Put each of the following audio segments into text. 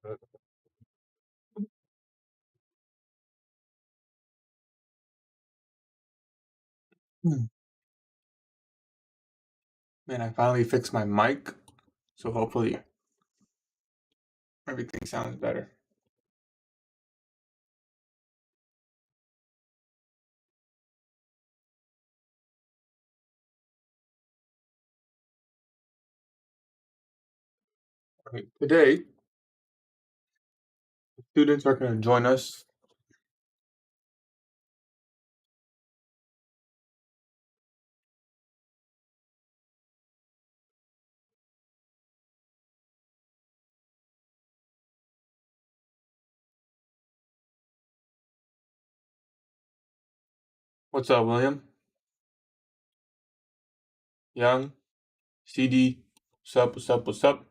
Man, I finally fixed my mic, so hopefully everything sounds better. Right. Today, students are going to join us. What's up, William? Young? CD? What's up, what's up, what's up?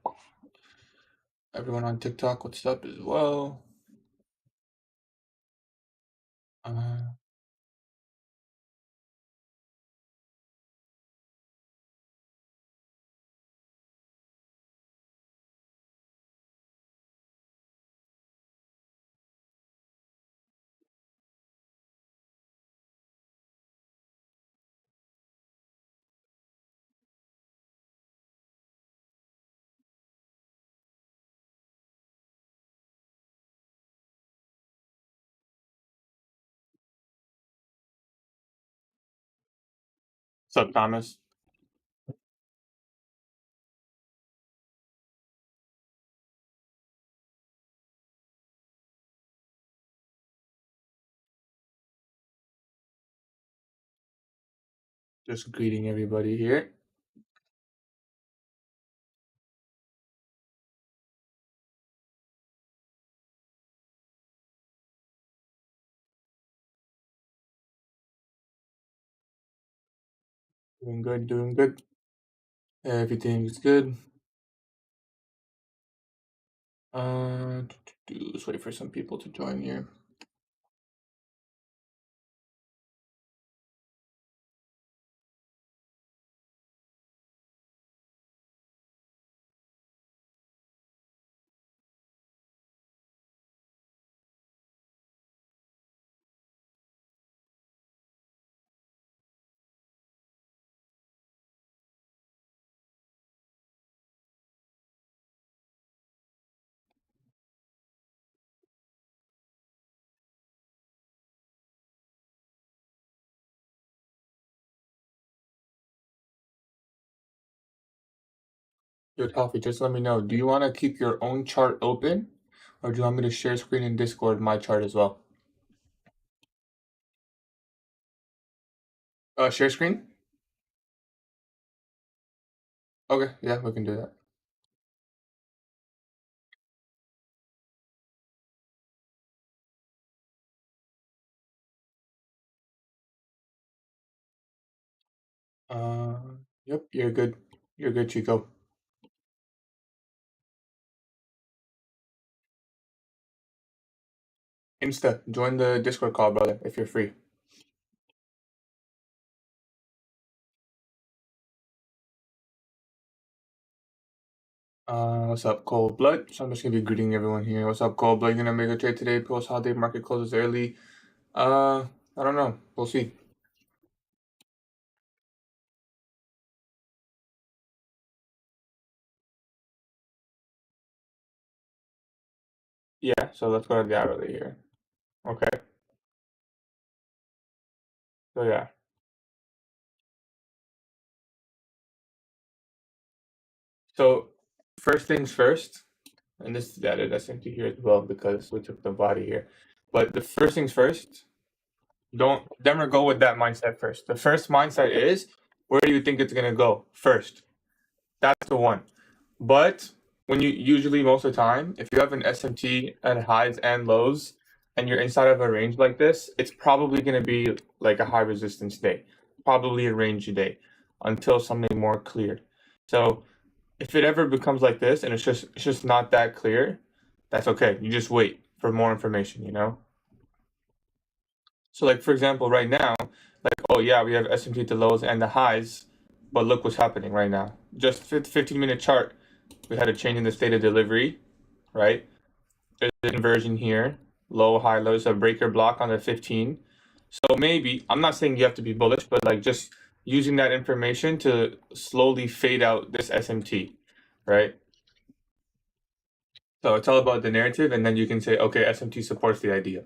Everyone on TikTok, what's up as well? Uh, what's up, Thomas? Just greeting everybody here. Doing good, doing good. Everything's good. Let's wait for some people to join here. Yo, Toffee, just let me know. Do you want to keep your own chart open, or do you want me to share screen in Discord my chart as well? Share screen? Okay, yeah, we can do that. Yep, you're good. You're good, Chico. Insta, join the Discord call, brother, if you're free. What's up, Cold Blood? So I'm just gonna be greeting everyone here. What's up, Cold Blood? You gonna make a trade today? Post holiday market closes early. I don't know. We'll see. Yeah, so let's go to the hourly here. Okay. So yeah. So first things first, and this is added SMP here as well because we took the body here. But the first things first, don't never go with that mindset first. The first mindset is where do you think it's gonna go first? That's the one. But when you usually most of the time, if you have an SMT at highs and lows and you're inside of a range like this, it's probably gonna be like a high resistance day, probably a range day until something more clear. So if it ever becomes like this and it's just not that clear, that's okay. You just wait for more information, you know? So like for example, right now, like oh yeah, we have S&P at the lows and the highs, but look what's happening right now. Just 15-minute chart, we had a change in the state of delivery, right? there's an inversion here, low, high, low, so breaker block on the 15. So maybe, I'm not saying you have to be bullish, but like just using that information to slowly fade out this SMT, right? So it's all about the narrative, and then you can say, okay, SMT supports the idea.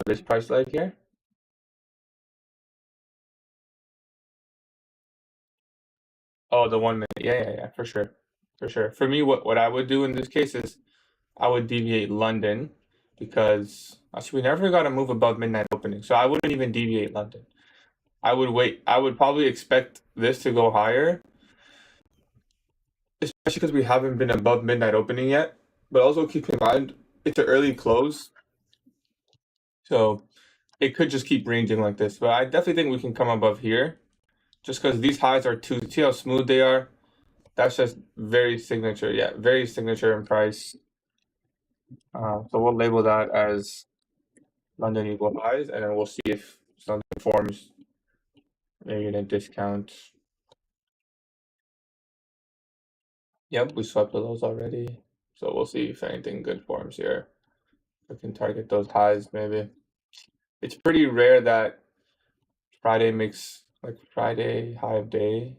This price leg here. Oh, the 1 minute. Yeah, for sure. For sure. For me, what I would do in this case is I would deviate London because actually we never got to move above midnight opening. So I wouldn't even deviate London. I would wait. I would probably expect this to go higher, especially because we haven't been above midnight opening yet. But also keep in mind it's an early close, so it could just keep ranging like this. But I definitely think we can come above here, just because these highs are too. See how smooth they are. That's just very signature. Yeah, very signature in price. So we'll label that as London equal highs, and then we'll see if something forms maybe in a discount. Yep, we swept the lows already. So we'll see if anything good forms here. We can target those highs maybe. It's pretty rare that Friday makes like Friday high of day.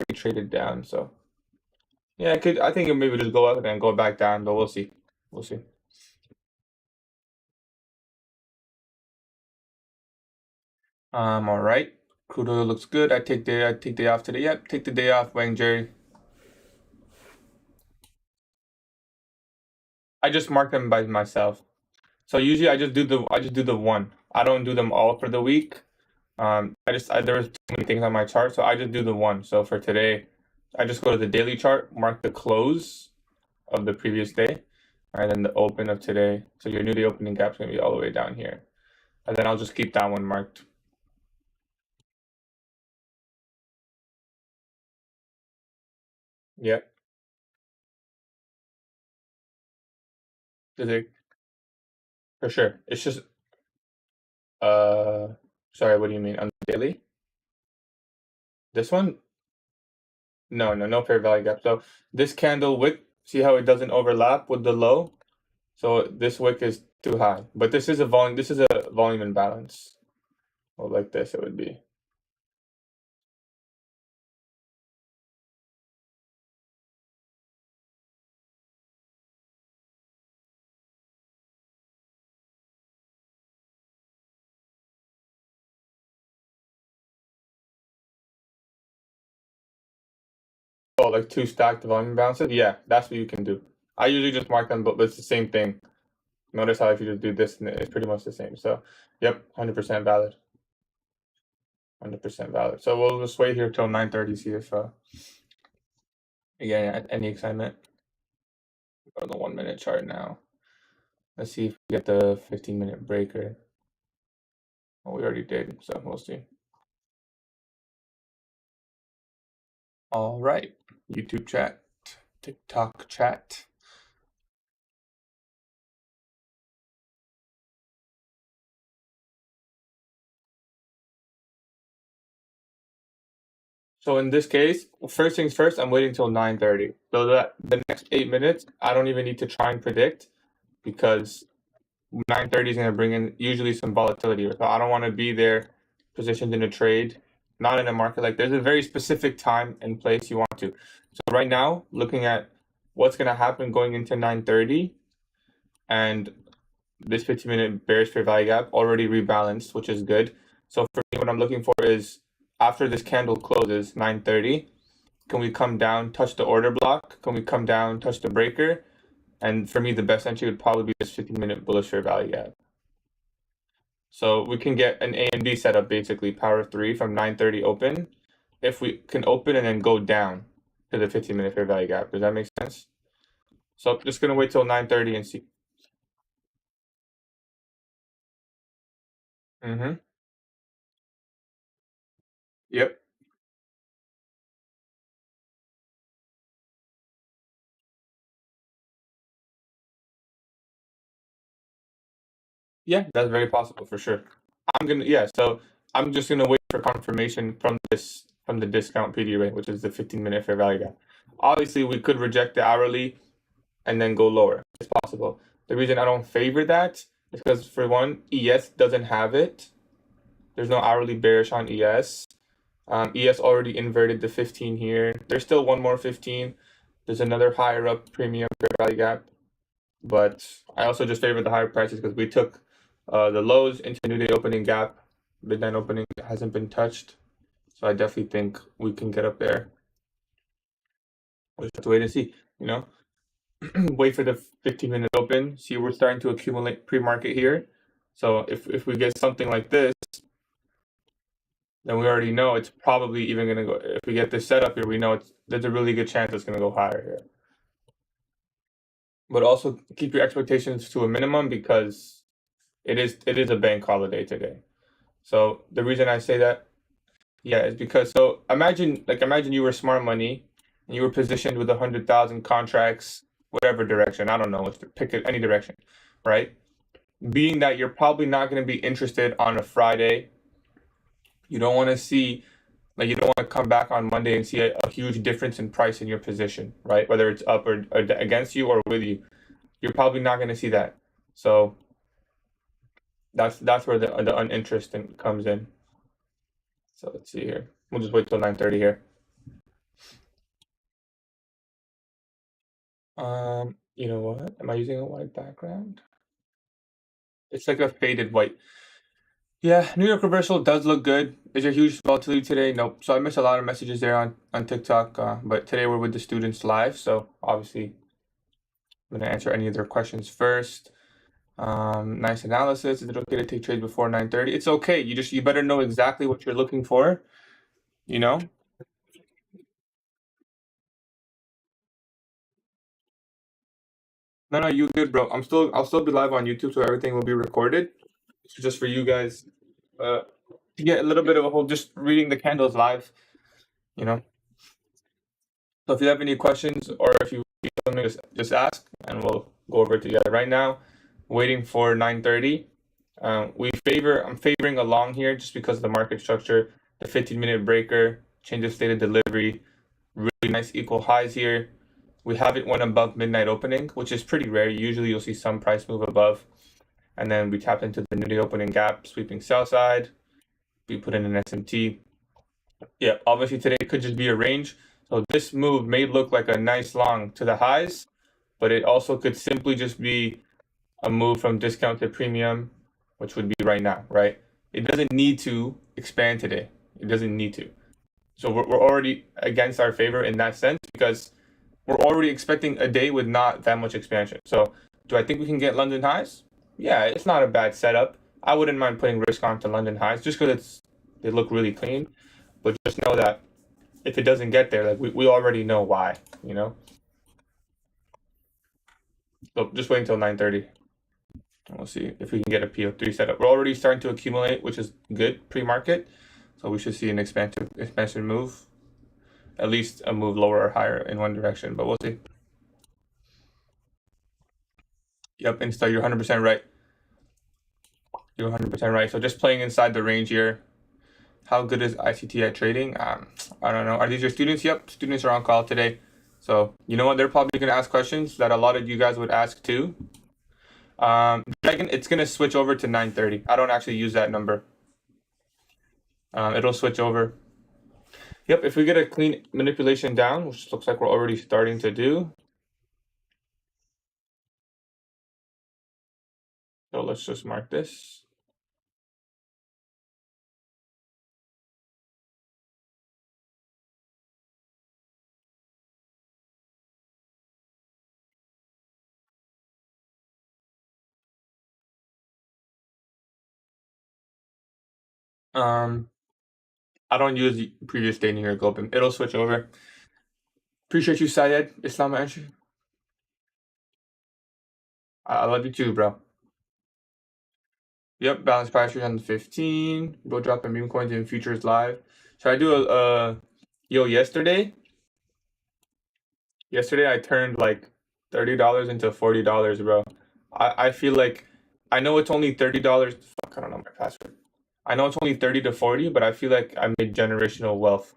We traded down, so yeah, I think it maybe just go up and then go back down, but we'll see. We'll see. All right. Crude oil looks good. I take day off today. Yep, take the day off, Wang Jerry. I just mark them by myself. So usually I just do the one. I don't do them all for the week. There was too many things on my chart, so I just do the one. So for today, I just go to the daily chart, mark the close of the previous day, and then the open of today. So your new day opening gap's gonna be all the way down here, and then I'll just keep that one marked. Yeah, for sure. It's just uh, sorry, what do you mean on the daily? This one? No fair value gap. So this candle wick, see how it doesn't overlap with the low? So this wick is too high, but this is a volume imbalance. Well, like this it would be. Oh, like two stacked volume imbalances? Yeah, that's what you can do. I usually just mark them, but it's the same thing. Notice how if you just do this, it's pretty much the same. So, yep, 100% valid. 100% valid. So we'll just wait here till 9:30, see if again any excitement. Go to the 1 minute chart now. Let's see if we get the 15-minute breaker. Well, we already did, so we'll see. All right, YouTube chat, TikTok chat. So in this case, first things first, I'm waiting till 9:30. So that the next 8 minutes, I don't even need to try and predict because 9:30 is going to bring in usually some volatility. So I don't want to be there positioned in a trade, not in a market like there's a very specific time and place you want to. So right now, looking at what's going to happen going into 9:30 and this 15-minute bearish fair value gap already rebalanced, which is good. So for me, what I'm looking for is after this candle closes 9:30, can we come down, touch the order block? Can we come down, touch the breaker? And for me, the best entry would probably be this 15-minute bullish fair value gap. So we can get an A and B setup, basically power 3 from 9:30 open. If we can open and then go down to the 15-minute fair value gap. Does that make sense? So I'm just gonna wait till 9:30 and see. Mm-hmm. Yep. Yeah, that's very possible for sure. I'm gonna, yeah, so I'm just gonna wait for confirmation from the discount PD rate, which is the 15-minute fair value gap. Obviously, we could reject the hourly and then go lower. It's possible. The reason I don't favor that is because, for one, ES doesn't have it. There's no hourly bearish on ES. ES already inverted the 15 here. There's still one more 15. There's another higher up premium fair value gap. But I also just favor the higher prices because we took the lows into new day opening gap. Midnight opening hasn't been touched. So I definitely think we can get up there. We'll just have to wait and see, you know? Wait for the 15-minute open. See, we're starting to accumulate pre-market here. So if we get something like this, then we already know it's probably even going to go. If we get this setup here, we know there's a really good chance it's going to go higher here. But also keep your expectations to a minimum because it is a bank holiday today. So the reason I say that, yeah, is because imagine you were smart money and you were positioned with 100,000 contracts, whatever direction. I don't know, let's pick any direction, right? Being that you're probably not going to be interested on a Friday, you don't want to see, you don't want to come back on Monday and see a huge difference in price in your position, right? Whether it's up or against you or with you, you're probably not going to see that. So that's where the uninterest comes in. So let's see here. We'll just wait till 9:30 here. You know what? Am I using a white background? It's like a faded white. Yeah, New York reversal does look good. Is there huge volatility today? Nope. So I missed a lot of messages there on TikTok. But today we're with the students live. So obviously I'm gonna answer any of their questions first. Nice analysis. Is it okay to take trades before 9:30? It's okay. You better know exactly what you're looking for. You know? No, you good, bro. I'll still be live on YouTube, so everything will be recorded. So just for you guys, to get a little bit of a whole, just reading the candles live, you know. So if you have any questions or if you want me, just ask, and we'll go over it together. Right now, waiting for 9:30. I'm favoring a long here just because of the market structure. The 15-minute breaker, change of state of delivery, really nice equal highs here. We haven't went above midnight opening, which is pretty rare. Usually you'll see some price move above. And then we tapped into the new day opening gap, sweeping sell side. We put in an SMT. Yeah, obviously today could just be a range. So this move may look like a nice long to the highs, but it also could simply just be a move from discount to premium, which would be right now, right? It doesn't need to expand today. It doesn't need to. So we're already against our favor in that sense because we're already expecting a day with not that much expansion. So do I think we can get London highs? Yeah, it's not a bad setup. I wouldn't mind putting risk on to London highs just because they look really clean. But just know that if it doesn't get there, we already know why, you know? So just wait until 9:30. We'll see if we can get a PO3 setup. We're already starting to accumulate, which is good pre-market. So we should see an expansion move. At least a move lower or higher in one direction, but we'll see. Yep, Insta, you're 100% right. You're 100% right. So just playing inside the range here. How good is ICT at trading? I don't know. Are these your students? Yep, students are on call today. So you know what? They're probably going to ask questions that a lot of you guys would ask too. Dragon, it's going to switch over to 9:30. I don't actually use that number. It'll switch over. Yep, if we get a clean manipulation down, which looks like we're already starting to do. So let's just mark this. I don't use the previous day here, Globin. It'll switch over. Appreciate you, Syed. Islam entry. I love you too, bro. Yep, balance price on the 15. Go drop the meme coins in futures live. Should I do yo, yesterday I turned like $30 into $40, bro. I feel like I know it's only $30. Fuck, I don't know my password. I know it's only 30 to 40, but I feel like I made generational wealth.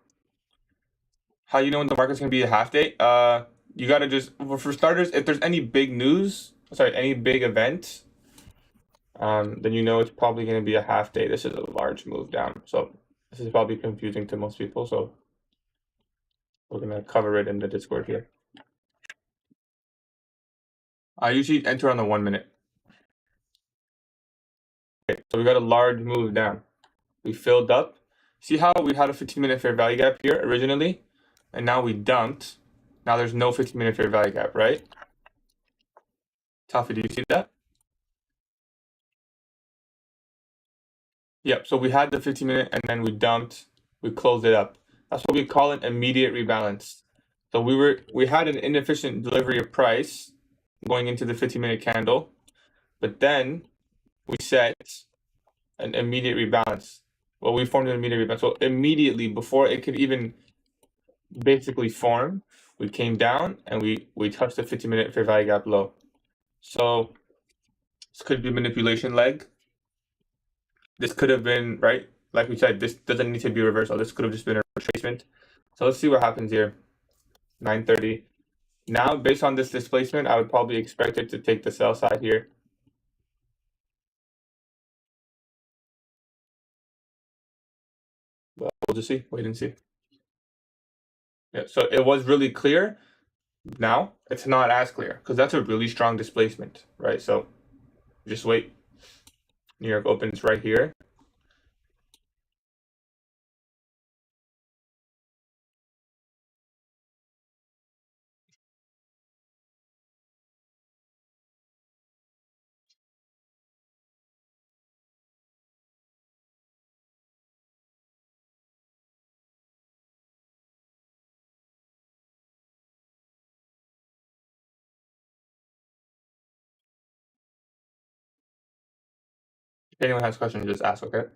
How you know when the market's gonna be a half day? You gotta just for starters, if there's any big news, sorry, any big event, then you know it's probably gonna be a half day. This is a large move down, so this is probably confusing to most people. So we're gonna cover it in the Discord here. I usually enter on the 1 minute. Okay, so we got a large move down. We filled up. See how we had a 15-minute fair value gap here originally, and now we dumped. Now there's no 15-minute fair value gap, right? Taffy, do you see that? Yep, so we had the 15-minute and then we dumped, we closed it up. That's what we call an immediate rebalance. So we had an inefficient delivery of price going into the 15-minute candle, but then we set an immediate rebalance. Well, we formed an immediate rebalance. So immediately before it could even basically form, we came down and we touched the 15-minute fair value gap low. So this could be manipulation leg. This could have been, right? Like we said, this doesn't need to be reversal. This could have just been a retracement. So let's see what happens here. 930. Now, based on this displacement, I would probably expect it to take the sell side here. But we'll just see. Wait and see. Yeah, so it was really clear. Now it's not as clear because that's a really strong displacement, right? So just wait. New York opens right here. If anyone has questions, just ask, okay? Do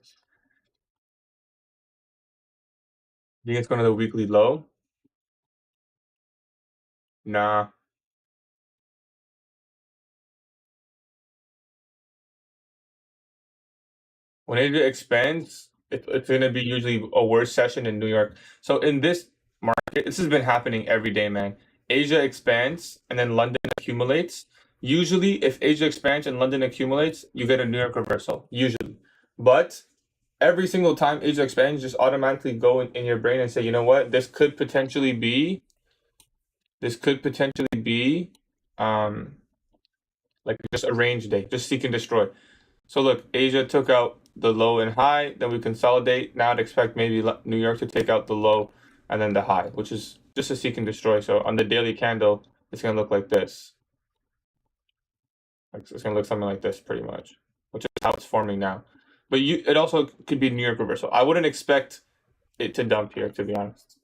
you think it's going to the weekly low? Nah. When Asia expands, it's going to be usually a worse session in New York. So in this market, this has been happening every day, man. Asia expands and then London accumulates. Usually, if Asia expands and London accumulates, you get a New York reversal, usually. But every single time Asia expands, just automatically go in your brain and say, you know what, this could potentially be um like just a range day, just seek and destroy. So look, Asia took out the low and high, then we consolidate. Now I'd expect maybe New York to take out the low and then the high, which is just a seek and destroy. So on the daily candle, it's gonna look like this. It's gonna look something like this pretty much, which is how it's forming now. But it also could be New York reversal. I wouldn't expect it to dump here, to be honest.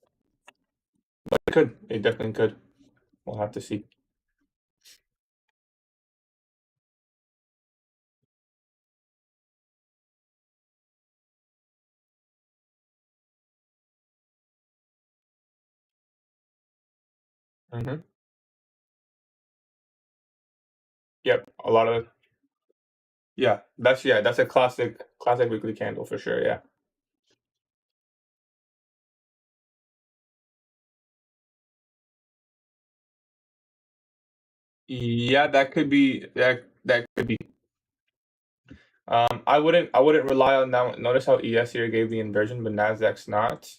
But it could. It definitely could. We'll have to see. Mm-hmm. Yep. A lot of that's a classic weekly candle for sure. Yeah. Yeah, that could be that could be. I wouldn't rely on that one. Notice how ES here gave the inversion, but Nasdaq's not.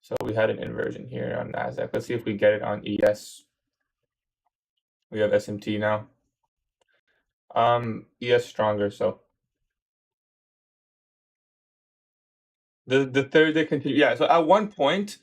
So we had an inversion here on Nasdaq. Let's see if we get it on ES. We have SMT now. ES stronger, so the third day continue. Yeah, so at one point,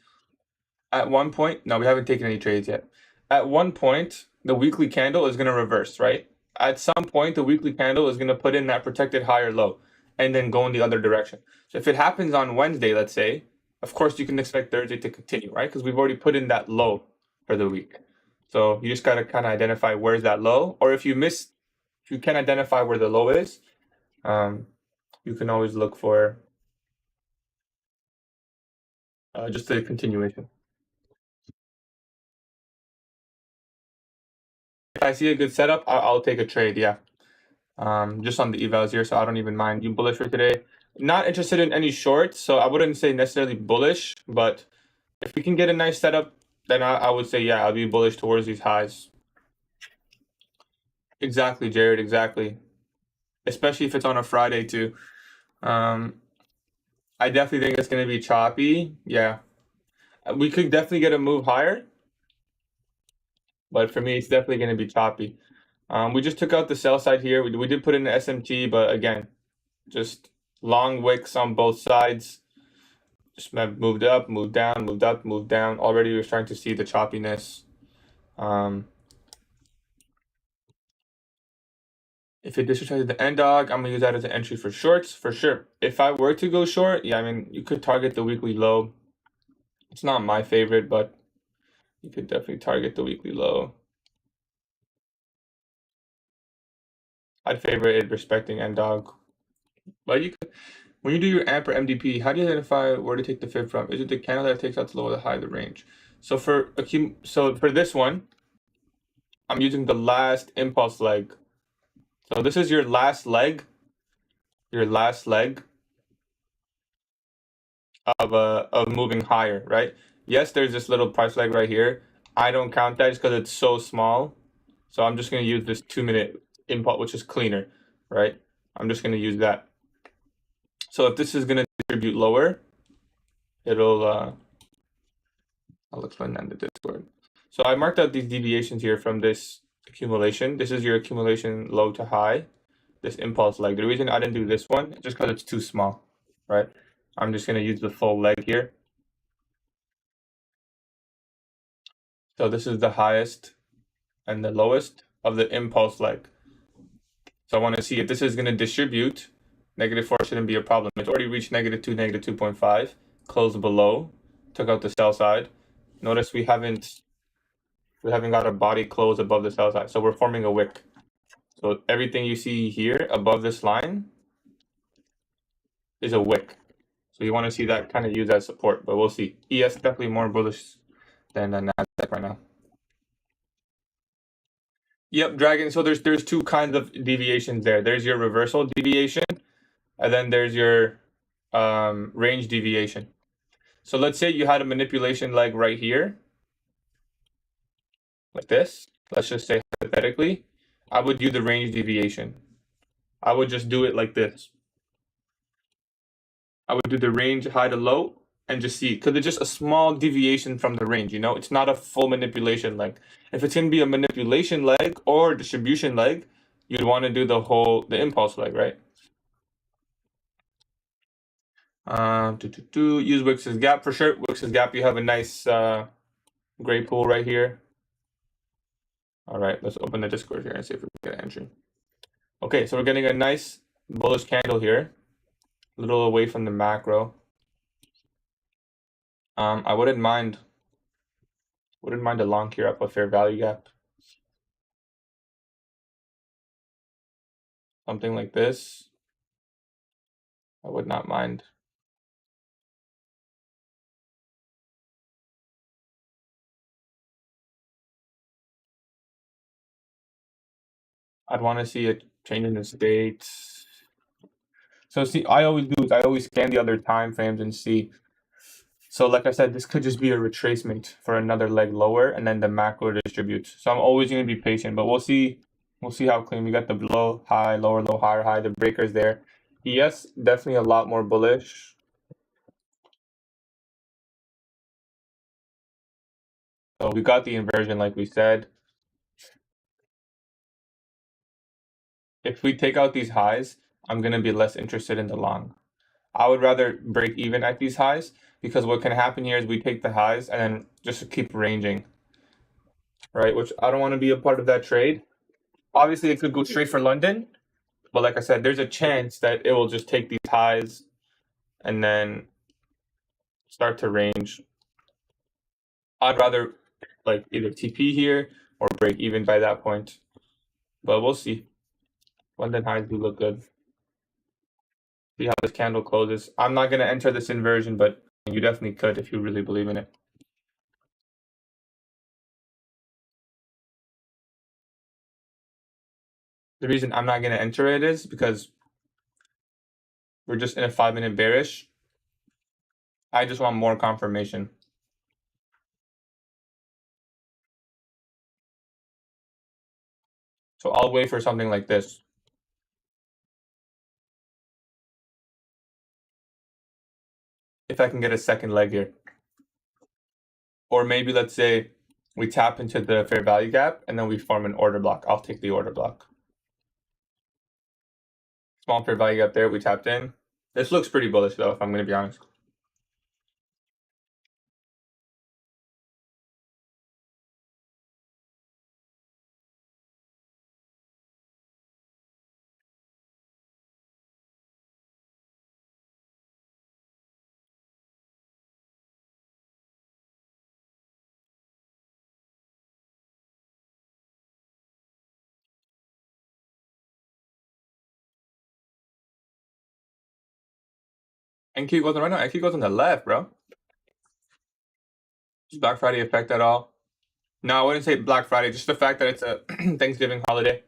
no, we haven't taken any trades yet. At one point, the weekly candle is going to reverse, right? At some point, the weekly candle is going to put in that protected higher low and then go in the other direction. So if it happens on Wednesday, let's say, of course, you can expect Thursday to continue, right? Because we've already put in that low for the week. So you just got to kind of identify where's that low. Or if you can't identify where the low is, you can always look for just a continuation. If I see a good setup, I'll take a trade, yeah. just on the evals here, so I don't even mind. You bullish for today? Not interested in any shorts, so I wouldn't say necessarily bullish, but if we can get a nice setup, then I would say, yeah, I'll be bullish towards these highs. Exactly, Jared, exactly. Especially if it's on a Friday too. I definitely think it's going to be choppy. Yeah. We could definitely get a move higher, but for me, it's definitely going to be choppy. We just took out the sell side here. We did put in an SMT, but again, just long wicks on both sides. Just moved up, moved down, moved up, moved down. Already we're starting to see the choppiness. If it disregards the end dog, I'm gonna use that as an entry for shorts for sure. If I were to go short, yeah, I mean you could target the weekly low. It's not my favorite, but you could definitely target the weekly low. I'd favor it respecting end dog. But you could, when you do your amp or MDP, how do you identify where to take the fib from? Is it the candle that takes out the low or the high of the range? So for this one, I'm using the last impulse leg. So this is your last leg of moving higher, right? Yes, there's this little price leg right here. I don't count that just because it's so small. So I'm just gonna use this 2-minute impulse, which is cleaner, right? I'm just gonna use that. So if this is gonna distribute lower, it'll I'll explain that in the Discord. So I marked out these deviations here from this accumulation. This is your accumulation low to high, this impulse leg. The reason I didn't do this one is just because it's too small, right? I'm just gonna use the full leg here. So this is the highest and the lowest of the impulse leg. So I want to see if this is going to distribute. -4 shouldn't be a problem. It's already reached -2, -2.5, closed below, took out the sell side. Notice we haven't got a body close above the sell side, so we're forming a wick. So everything you see here above this line is a wick. So you want to see that kind of use as support, but we'll see. ES definitely more bullish than the Nasdaq right now. Yep, Dragon. So there's two kinds of deviations there. There's your reversal deviation, and then there's your range deviation. So let's say you had a manipulation leg right here, like this. Let's just say hypothetically, I would do the range deviation. I would just do it like this. I would do the range high to low and just see, because it's just a small deviation from the range, you know? It's not a full manipulation leg. If it's going to be a manipulation leg or distribution leg, you'd want to do the impulse leg, right? Use Wix's gap for sure. Wix's gap, you have a nice gray pool right here. All right, let's open the Discord here and see if we can get an entry. Okay, so we're getting a nice bullish candle here, a little away from the macro. I wouldn't mind a long here up a fair value gap. Something like this. I would not mind. I'd want to see a change in the state. So see, I always scan the other time frames and see. So like I said, this could just be a retracement for another leg lower, and then the macro distributes. So I'm always going to be patient, but we'll see. We'll see how clean we got the low, high, lower, low, higher, high. The breakers there. Yes, definitely a lot more bullish. So we got the inversion, like we said. If we take out these highs, I'm going to be less interested in the long. I would rather break even at these highs, because what can happen here is we take the highs and then just keep ranging, right? Which I don't want to be a part of that trade. Obviously, it could go straight for London, but like I said, there's a chance that it will just take these highs and then start to range. I'd rather like either TP here or break even by that point, but we'll see. London highs do look good. See how this candle closes. I'm not going to enter this inversion, but you definitely could if you really believe in it. The reason I'm not going to enter it is because we're just in a 5-minute bearish. I just want more confirmation. So I'll wait for something like this. If I can get a second leg here. Or maybe let's say we tap into the fair value gap and then we form an order block. I'll take the order block. Small fair value gap there, we tapped in. This looks pretty bullish though, if I'm going to be honest. NQ goes on right now. NQ goes on the left, bro. Is Black Friday effect at all? No, I wouldn't say Black Friday. Just the fact that it's a Thanksgiving holiday.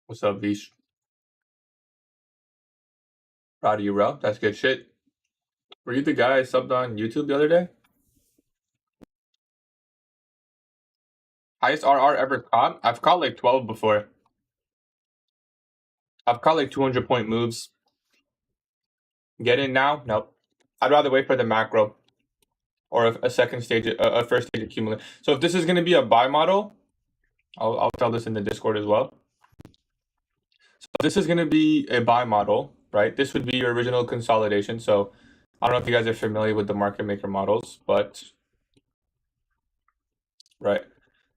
What's up, Vish? Proud of you, bro. That's good shit. Were you the guy I subbed on YouTube the other day? Highest RR ever caught? I've caught like 12 before. I've caught like 200-point moves. Get in now? Nope. I'd rather wait for the macro or a second stage, a first stage accumulation. So if this is going to be a buy model, I'll tell this in the Discord as well. So this is going to be a buy model, right? This would be your original consolidation. So I don't know if you guys are familiar with the market maker models, but right.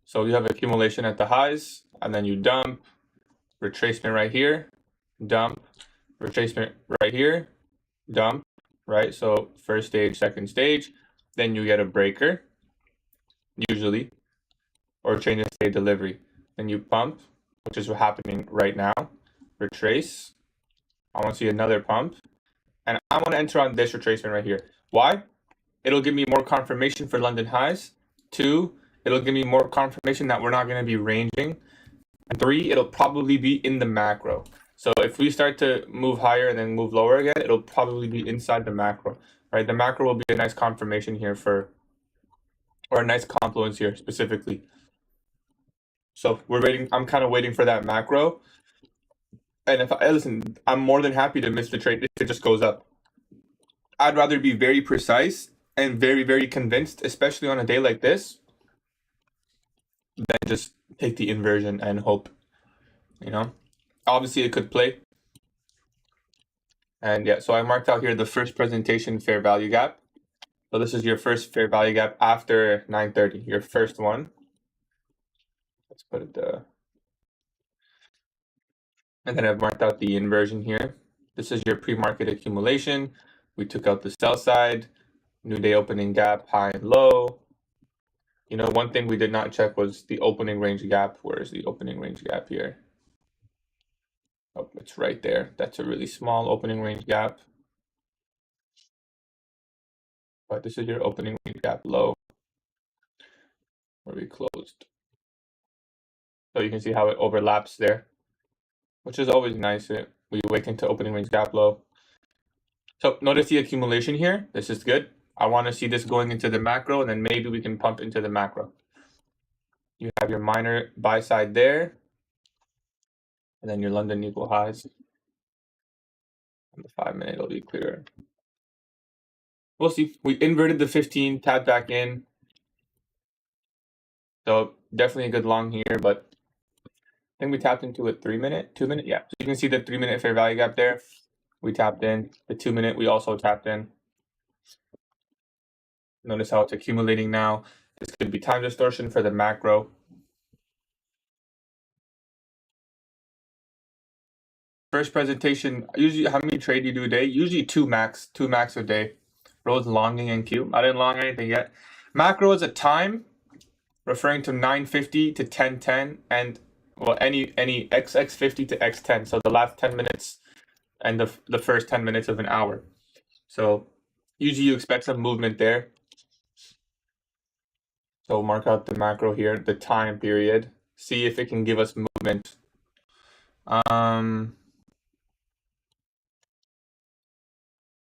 So you have accumulation at the highs, and then you dump, retracement right here, dump, retracement right here, dump, right? So first stage, second stage, then you get a breaker, usually, or change of state delivery. Then you pump, which is what's happening right now, retrace. I want to see another pump, and I want to enter on this retracement right here. Why? It'll give me more confirmation for London highs. 2, it'll give me more confirmation that we're not going to be ranging. And 3, it'll probably be in the macro. So if we start to move higher and then move lower again, it'll probably be inside the macro, right? The macro will be a nice confirmation here or a nice confluence here specifically. So we're waiting. I'm kind of waiting for that macro. And if I listen, I'm more than happy to miss the trade if it just goes up. I'd rather be very precise and very, very convinced, especially on a day like this, than just take the inversion and hope, Obviously, it could play. And yeah, so I marked out here the first presentation fair value gap. So this is your first fair value gap after 9:30, your first one. Let's put it there. And then I've marked out the inversion here. This is your pre-market accumulation. We took out the sell side, new day opening gap, high and low. One thing we did not check was the opening range gap. Where is the opening range gap here? Oh, it's right there. That's a really small opening range gap. But this is your opening range gap low, where we closed. So you can see how it overlaps there, which is always nice. We wake into opening range gap low. So notice the accumulation here. This is good. I want to see this going into the macro, and then maybe we can pump into the macro. You have your minor buy side there, and then your London equal highs. On the 5 minute, it'll be clearer. We'll see. We inverted the 15, tapped back in. So definitely a good long here, but I think we tapped into a 3 minute, 2 minute. Yeah, so you can see the 3 minute fair value gap there. We tapped in. The 2 minute, we also tapped in. Notice how it's accumulating now. This could be time distortion for the macro. First presentation, usually how many trade you do a day? Usually two max a day. Rose longing and Q. I didn't long anything yet. Macro is a time referring to 950 to 1010 and well any XX50 to X10. So the last 10 minutes and the first 10 minutes of an hour. So usually you expect some movement there. So mark out the macro here, the time period. See if it can give us movement.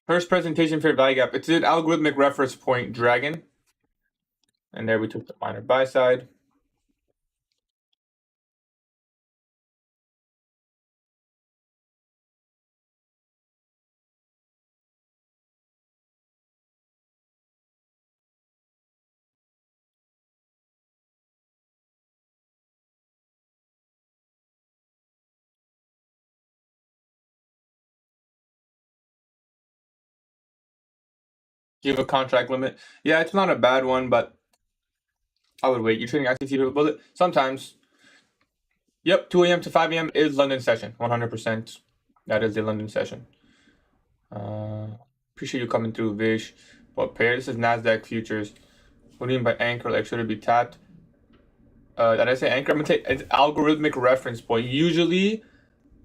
First presentation fair value gap. It's an algorithmic reference point dragon. And there we took the minor buy side. Do you have a contract limit? Yeah, it's not a bad one, but I would wait. You're trading ICT bullet? Sometimes. Yep, 2 a.m. to 5 a.m. is London session. 100%. That is the London session. Appreciate you coming through, Vish. What pair? This is NASDAQ futures. What do you mean by anchor? Like, should it be tapped? Did I say anchor? I'm going to take it's algorithmic reference point. Usually,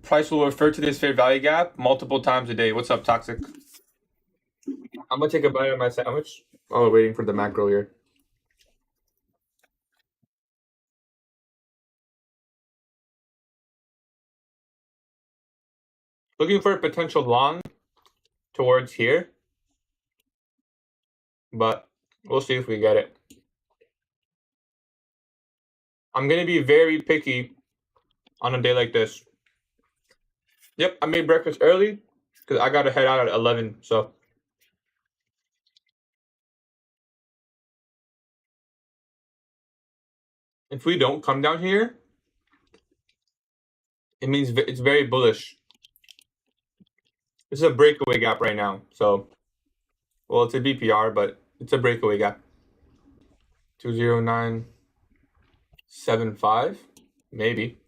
price will refer to this fair value gap multiple times a day. What's up, Toxic? I'm going to take a bite of my sandwich. Oh, waiting for the macro here. Looking for a potential long towards here, but we'll see if we get it. I'm going to be very picky on a day like this. Yep, I made breakfast early because I got to head out at 11, so. If we don't come down here, it means it's very bullish. This is a breakaway gap right now, so. Well, it's a BPR, but it's a breakaway gap. 20975, maybe.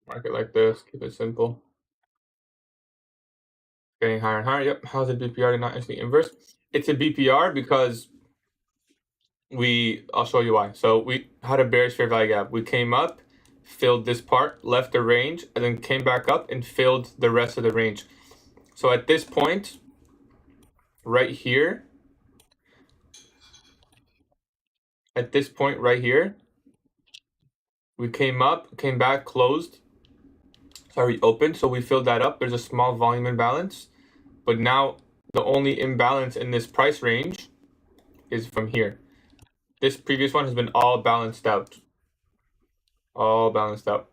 Market like this, keep it simple. Getting higher and higher. Yep, how's a BPR not actually inverse? It's a BPR because I'll show you why. So we had a bearish fair value gap. We came up, filled this part, left the range, and then came back up and filled the rest of the range. So at this point, right here, we came up, came back, closed. Sorry, opened. So we filled that up. There's a small volume imbalance. But now the only imbalance in this price range is from here. This previous one has been all balanced out. All balanced out.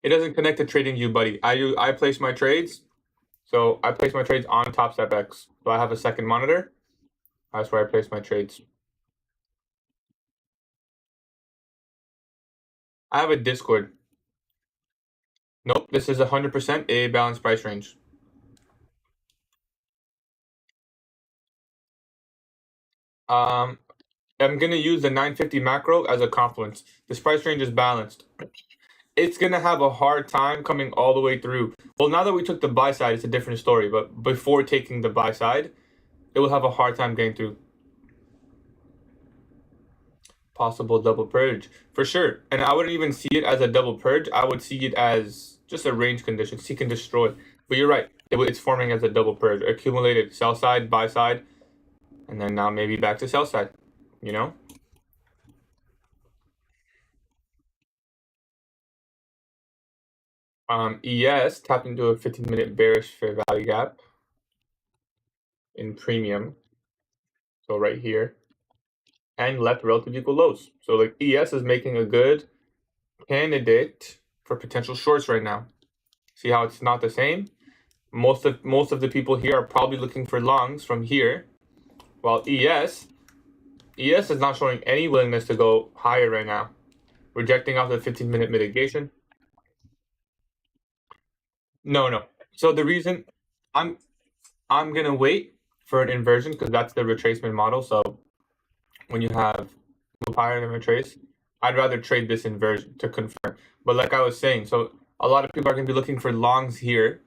It doesn't connect to TradingView, buddy. I place my trades. So I place my trades on TopStepX. So I have a second monitor. That's where I place my trades. I have a Discord. Nope, this is 100% a balanced price range. I'm going to use the 950 macro as a confluence. This price range is balanced. it's gonna have a hard time coming all the way through. Well, now that we took the buy side, it's a different story. But before taking the buy side, it will have a hard time getting through. Possible double purge for sure, and I wouldn't even see it as a double purge. I would see it as just a range condition, seek and destroy. But you're right, it's forming as a double purge, accumulated sell side, buy side, and then now maybe back to sell side. You know. ES tapped into a 15-minute bearish fair value gap in premium. So right here, and left relative equal lows. So like ES is making a good candidate for potential shorts right now. See how it's not the same? Most of the people here are probably looking for longs from here, while ES is not showing any willingness to go higher right now, rejecting off the 15-minute mitigation. No. So the reason I'm gonna wait for an inversion because that's the retracement model. So when you have move higher than retrace, I'd rather trade this inversion to confirm. But like I was saying, so a lot of people are gonna be looking for longs here,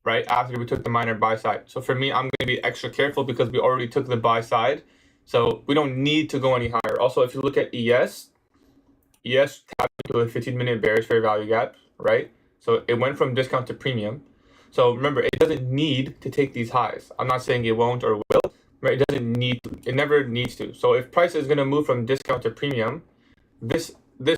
right after we took the minor buy side. So for me, I'm going to be extra careful because we already took the buy side. So we don't need to go any higher. Also, if you look at ES tapped into a 15-minute bearish fair value gap, right? So it went from discount to premium. So remember, it doesn't need to take these highs. I'm not saying it won't or will, right? It doesn't need to. It never needs to. So if price is going to move from discount to premium, this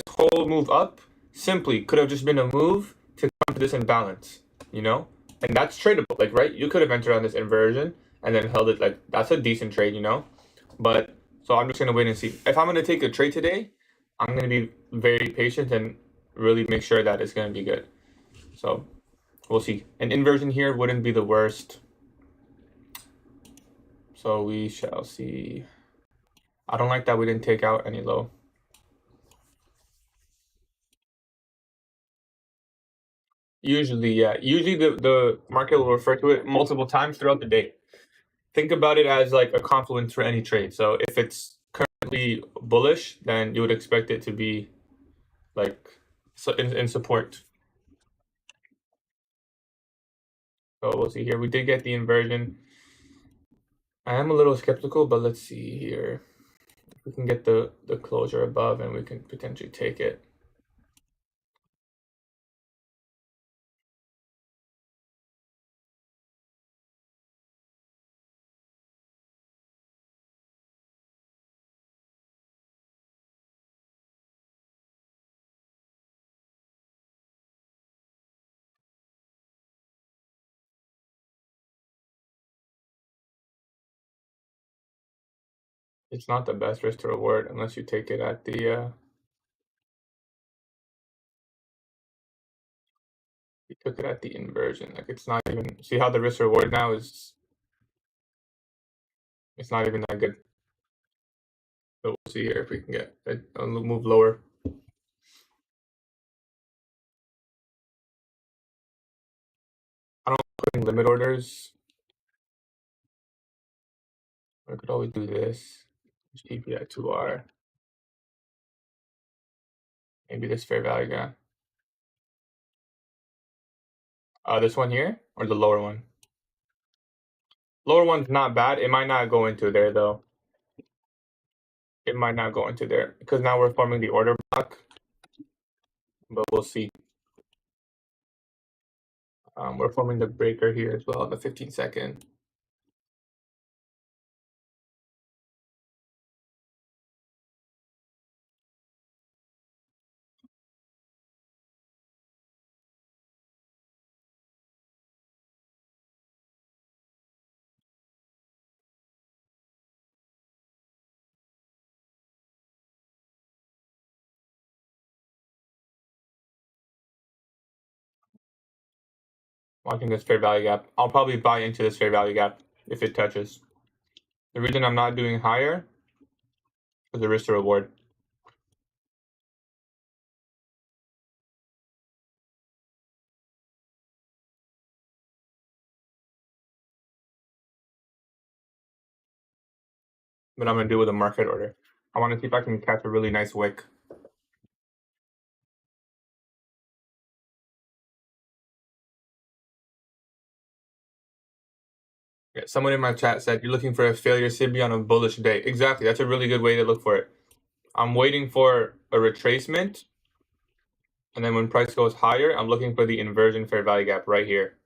whole move up simply could have just been a move to come to this imbalance, you know? And that's tradable, like, right? You could have entered on this inversion and then held it, like, that's a decent trade, you know? But, so I'm just going to wait and see. If I'm going to take a trade today, I'm going to be very patient and really make sure that it's going to be good. So, we'll see. An inversion here wouldn't be the worst. So, we shall see. I don't like that we didn't take out any low. Usually, yeah. Usually the market will refer to it multiple times throughout the day. Think about it as like a confluence for any trade. So if it's currently bullish, then you would expect it to be like so in support. So we'll see here. We did get the inversion. I am a little skeptical, but let's see here. If we can get the closure above and we can potentially take it. It's not the best risk to reward unless you take it at the you took it at the inversion. Like it's not even see how the risk reward now is it's not even that good. So we'll see here if we can get a move lower. I don't put in limit orders. I could always do this. TP at 2R. Maybe this fair value gap. This one here or the lower one? Lower one's not bad. It might not go into there though. It might not go into there because now we're forming the order block, but we'll see. We're forming the breaker here as well, the 15-second. Watching this fair value gap. I'll probably buy into this fair value gap if it touches. The reason I'm not doing higher is the risk to reward. But I'm gonna do with a market order. I want to see if I can catch a really nice wick. Yeah, someone in my chat said you're looking for a failure signal on a bullish day. Exactly. That's a really good way to look for it. I'm waiting for a retracement, and then when price goes higher, I'm looking for the inversion fair value gap right here.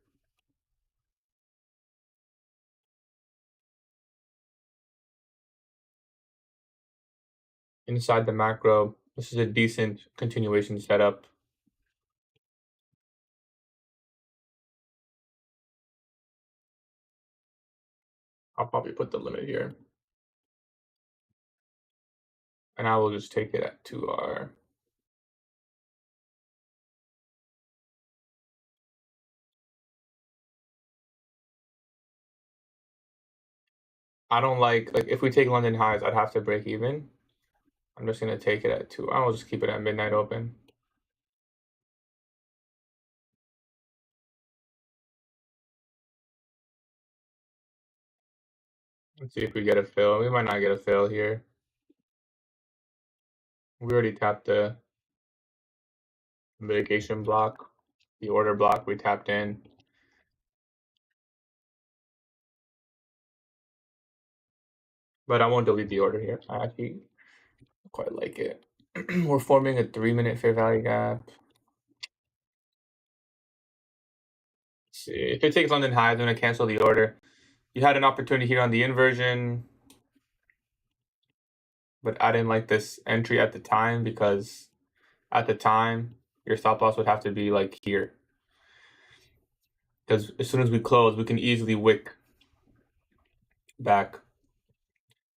Inside the macro, this is a decent continuation setup. I'll probably put the limit here. And I will just take it at 2R. I don't like if we take London highs, I'd have to break even. I'm just going to take it at 2. I'll just keep it at midnight open. Let's see if we get a fill. We might not get a fill here. We already tapped the mitigation block, the order block we tapped in. But I won't delete the order here. I actually quite like it. We're forming a 3-minute fair value gap. Let's see. If it takes London highs, I'm going to cancel the order. You had an opportunity here on the inversion, but I didn't like this entry at the time because at the time, your stop loss would have to be like here. Because as soon as we close, we can easily wick back.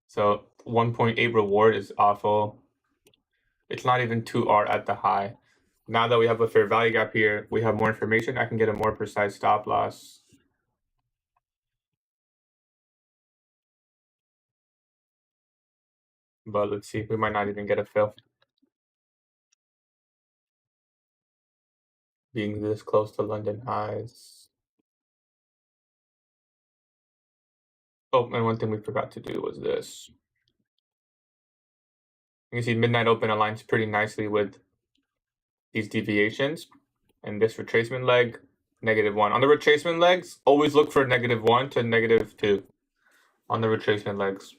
So 1.8 reward is awful. It's not even 2R at the high. Now that we have a fair value gap here, we have more information. I can get a more precise stop loss. But let's see, we might not even get a fill. Being this close to London highs. Oh, and one thing we forgot to do was this. You can see midnight open aligns pretty nicely with these deviations. And this retracement leg, -1. On the retracement legs, always look for -1 to -2 on the retracement legs.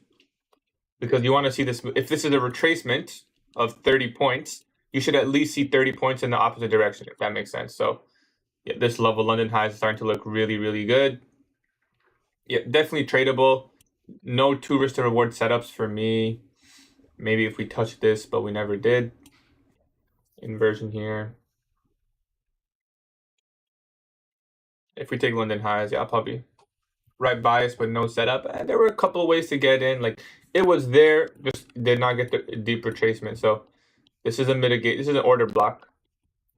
Because you want to see this, if this is a retracement of 30 points, you should at least see 30 points in the opposite direction, if that makes sense. So yeah, this level London highs is starting to look really, really good. Yeah, definitely tradable. No 2 risk to reward setups for me. Maybe if we touch this, but we never did. Inversion here. If we take London highs, yeah, I'll probably right bias but no setup. And there were a couple of ways to get in. Like it was there, just did not get the deep retracement. So this is a mitigate. This is an order block.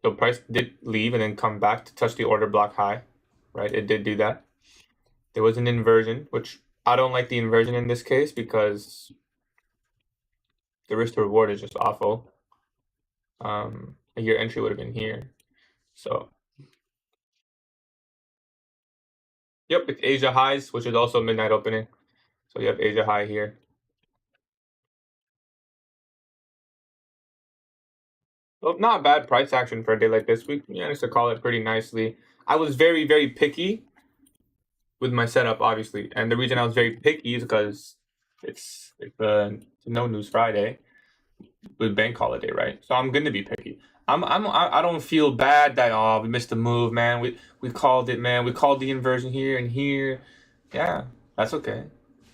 So price did leave and then come back to touch the order block high, right? It did do that. There was an inversion, which I don't like the inversion in this case because the risk to reward is just awful. Your entry would have been here. So yep, it's Asia highs, which is also midnight opening. So you have Asia high here. Well, not bad price action for a day like this. We managed to call it pretty nicely. I was very, very picky with my setup, obviously. And the reason I was very picky is because it's a no news Friday with bank holiday, right? So I'm gonna be picky. I don't feel bad that we missed the move, man. We called it, man. We called the inversion here and here. Yeah, that's okay.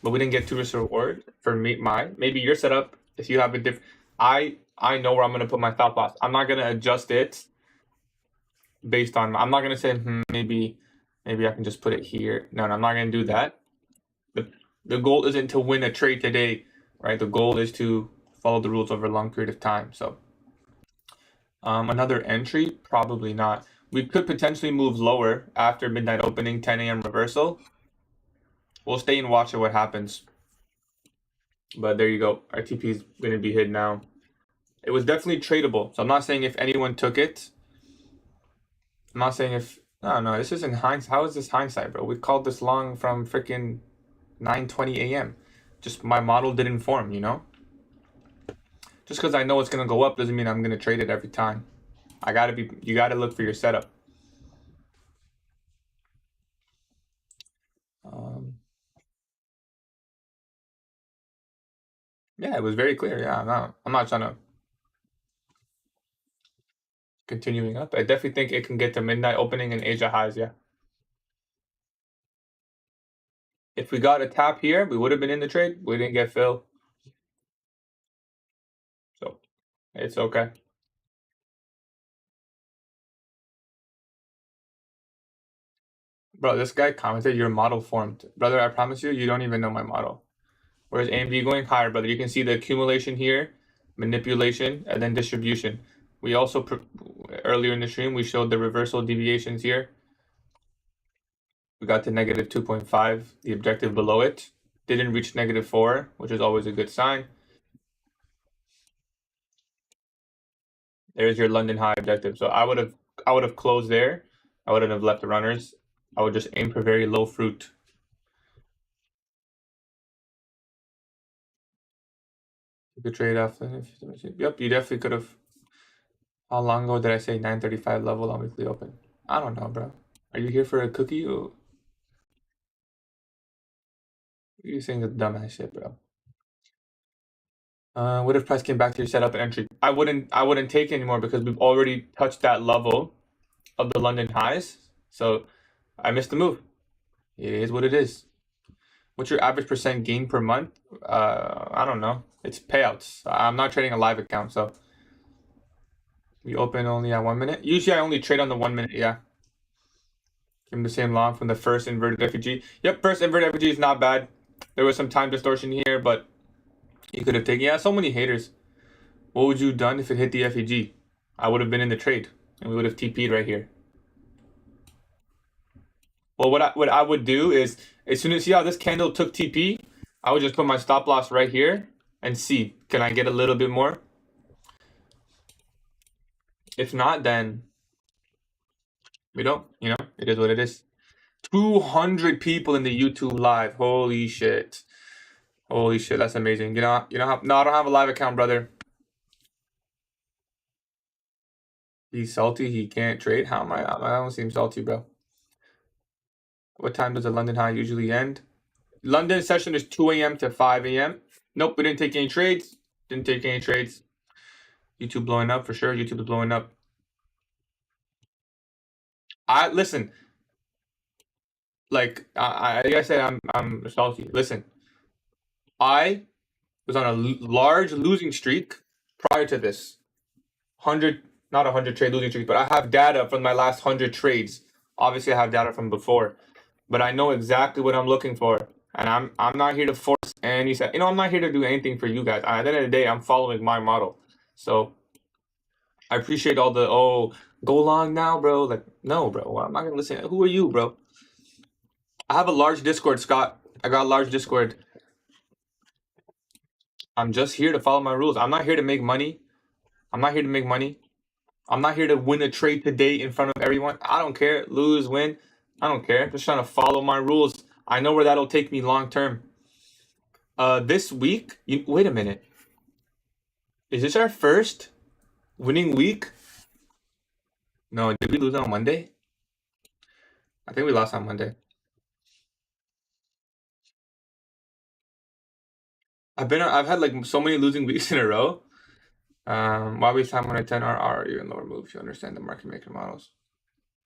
But we didn't get 2 risk to reward for me. Maybe your setup, if you have a different, I know where I'm gonna put my stop loss. I'm not gonna adjust it based on. I'm not gonna say maybe I can just put it here. No, I'm not gonna do that. The goal isn't to win a trade today, right? The goal is to follow the rules over a long period of time. So another entry, probably not. We could potentially move lower after midnight opening, 10 a.m. reversal. We'll stay and watch what happens. But there you go. Our TP is going to be hid now. It was definitely tradable. So I'm not saying if anyone took it. I'm not saying if... No, this isn't hindsight. How is this hindsight, bro? We called this long from freaking 9:20 a.m. Just my model didn't form, you know? Just because I know it's going to go up doesn't mean I'm going to trade it every time. You got to look for your setup. Yeah, it was very clear. Yeah, I'm not trying to continuing up. I definitely think it can get to midnight opening and Asia highs. Yeah. If we got a tap here, we would have been in the trade. We didn't get fill, so it's okay. Bro, this guy commented your model formed. Brother, I promise you, you don't even know my model. Whereas AMD going higher, brother. You can see the accumulation here, manipulation, and then distribution. We also, earlier in the stream, we showed the reversal deviations here. We got to negative 2.5, the objective below it. Didn't reach negative 4, which is always a good sign. There's your London high objective. So I would have closed there. I wouldn't have left the runners. I would just aim for very low fruit. You could trade off. Yep, you definitely could have. How long ago did I say 935 level on weekly open? I don't know, bro. Are you here for a cookie or you saying the dumbass shit, bro? What if price came back to your setup and entry? I wouldn't take it anymore because we've already touched that level of the London highs. So I missed the move. It is what it is. What's your average percent gain per month? I don't know. It's payouts. I'm not trading a live account, so we open only at 1 minute. Usually I only trade on the 1 minute, yeah. Give him the same long from the first inverted FEG. Yep, first inverted FEG is not bad. There was some time distortion here, but you could have taken. Yeah, so many haters. What would you have done if it hit the FEG? I would have been in the trade, and we would have TP'd right here. Well, what I would do is, as soon as see how this candle took TP, I would just put my stop loss right here and see, can I get a little bit more? If not, then we don't. It is what it is. 200 people in the YouTube live. Holy shit. Holy shit, that's amazing. No, I don't have a live account, brother. He's salty. He can't trade. How am I? I don't seem salty, bro. What time does the London high usually end? London session is 2 a.m. to 5 a.m. Nope, we didn't take any trades. Didn't take any trades. YouTube blowing up for sure. YouTube is blowing up. Listen. Like I said, I'm salty. Listen, I was on a large losing streak prior to this. Not 100 trade losing streak, but I have data from my last 100 trades. Obviously, I have data from before, but I know exactly what I'm looking for, and I'm not here to force any. I'm not here to do anything for you guys. At the end of the day, I'm following my model. So I appreciate all the go long now, bro. Like, no, bro. I'm not gonna listen. Who are you, bro? I have a large Discord, Scott. I got a large Discord. I'm just here to follow my rules. I'm not here to make money. I'm not here to make money. I'm not here to win a trade today in front of everyone. I don't care. Lose, win. I don't care. I'm just trying to follow my rules. I know where that'll take me long term. This week, wait a minute. Is this our first winning week? No, did we lose on Monday? I think we lost on Monday. I've had like so many losing weeks in a row. Why waste time on a 10 RR even lower move if you understand the market maker models?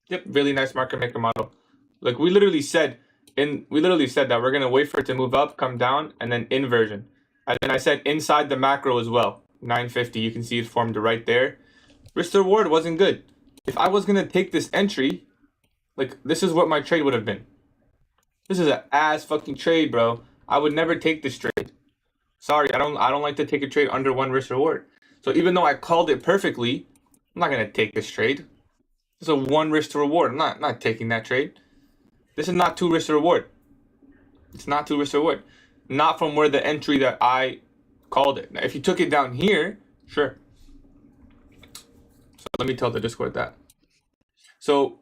Yep, really nice market maker model. Like we literally said that we're gonna wait for it to move up, come down, and then inversion. And then I said inside the macro as well. 950, you can see it formed right there. Risk to reward wasn't good. If I was gonna take this entry, like this is what my trade would have been. This is an ass fucking trade, bro. I would never take this trade. Sorry, I don't like to take a trade under 1 risk reward. So even though I called it perfectly, I'm not gonna take this trade. This is a 1 risk to reward. I'm not taking that trade. This is not 2 risk to reward. It's not 2 risk to reward. Not from where the entry that I called it. Now, if you took it down here, sure. So let me tell the Discord that. So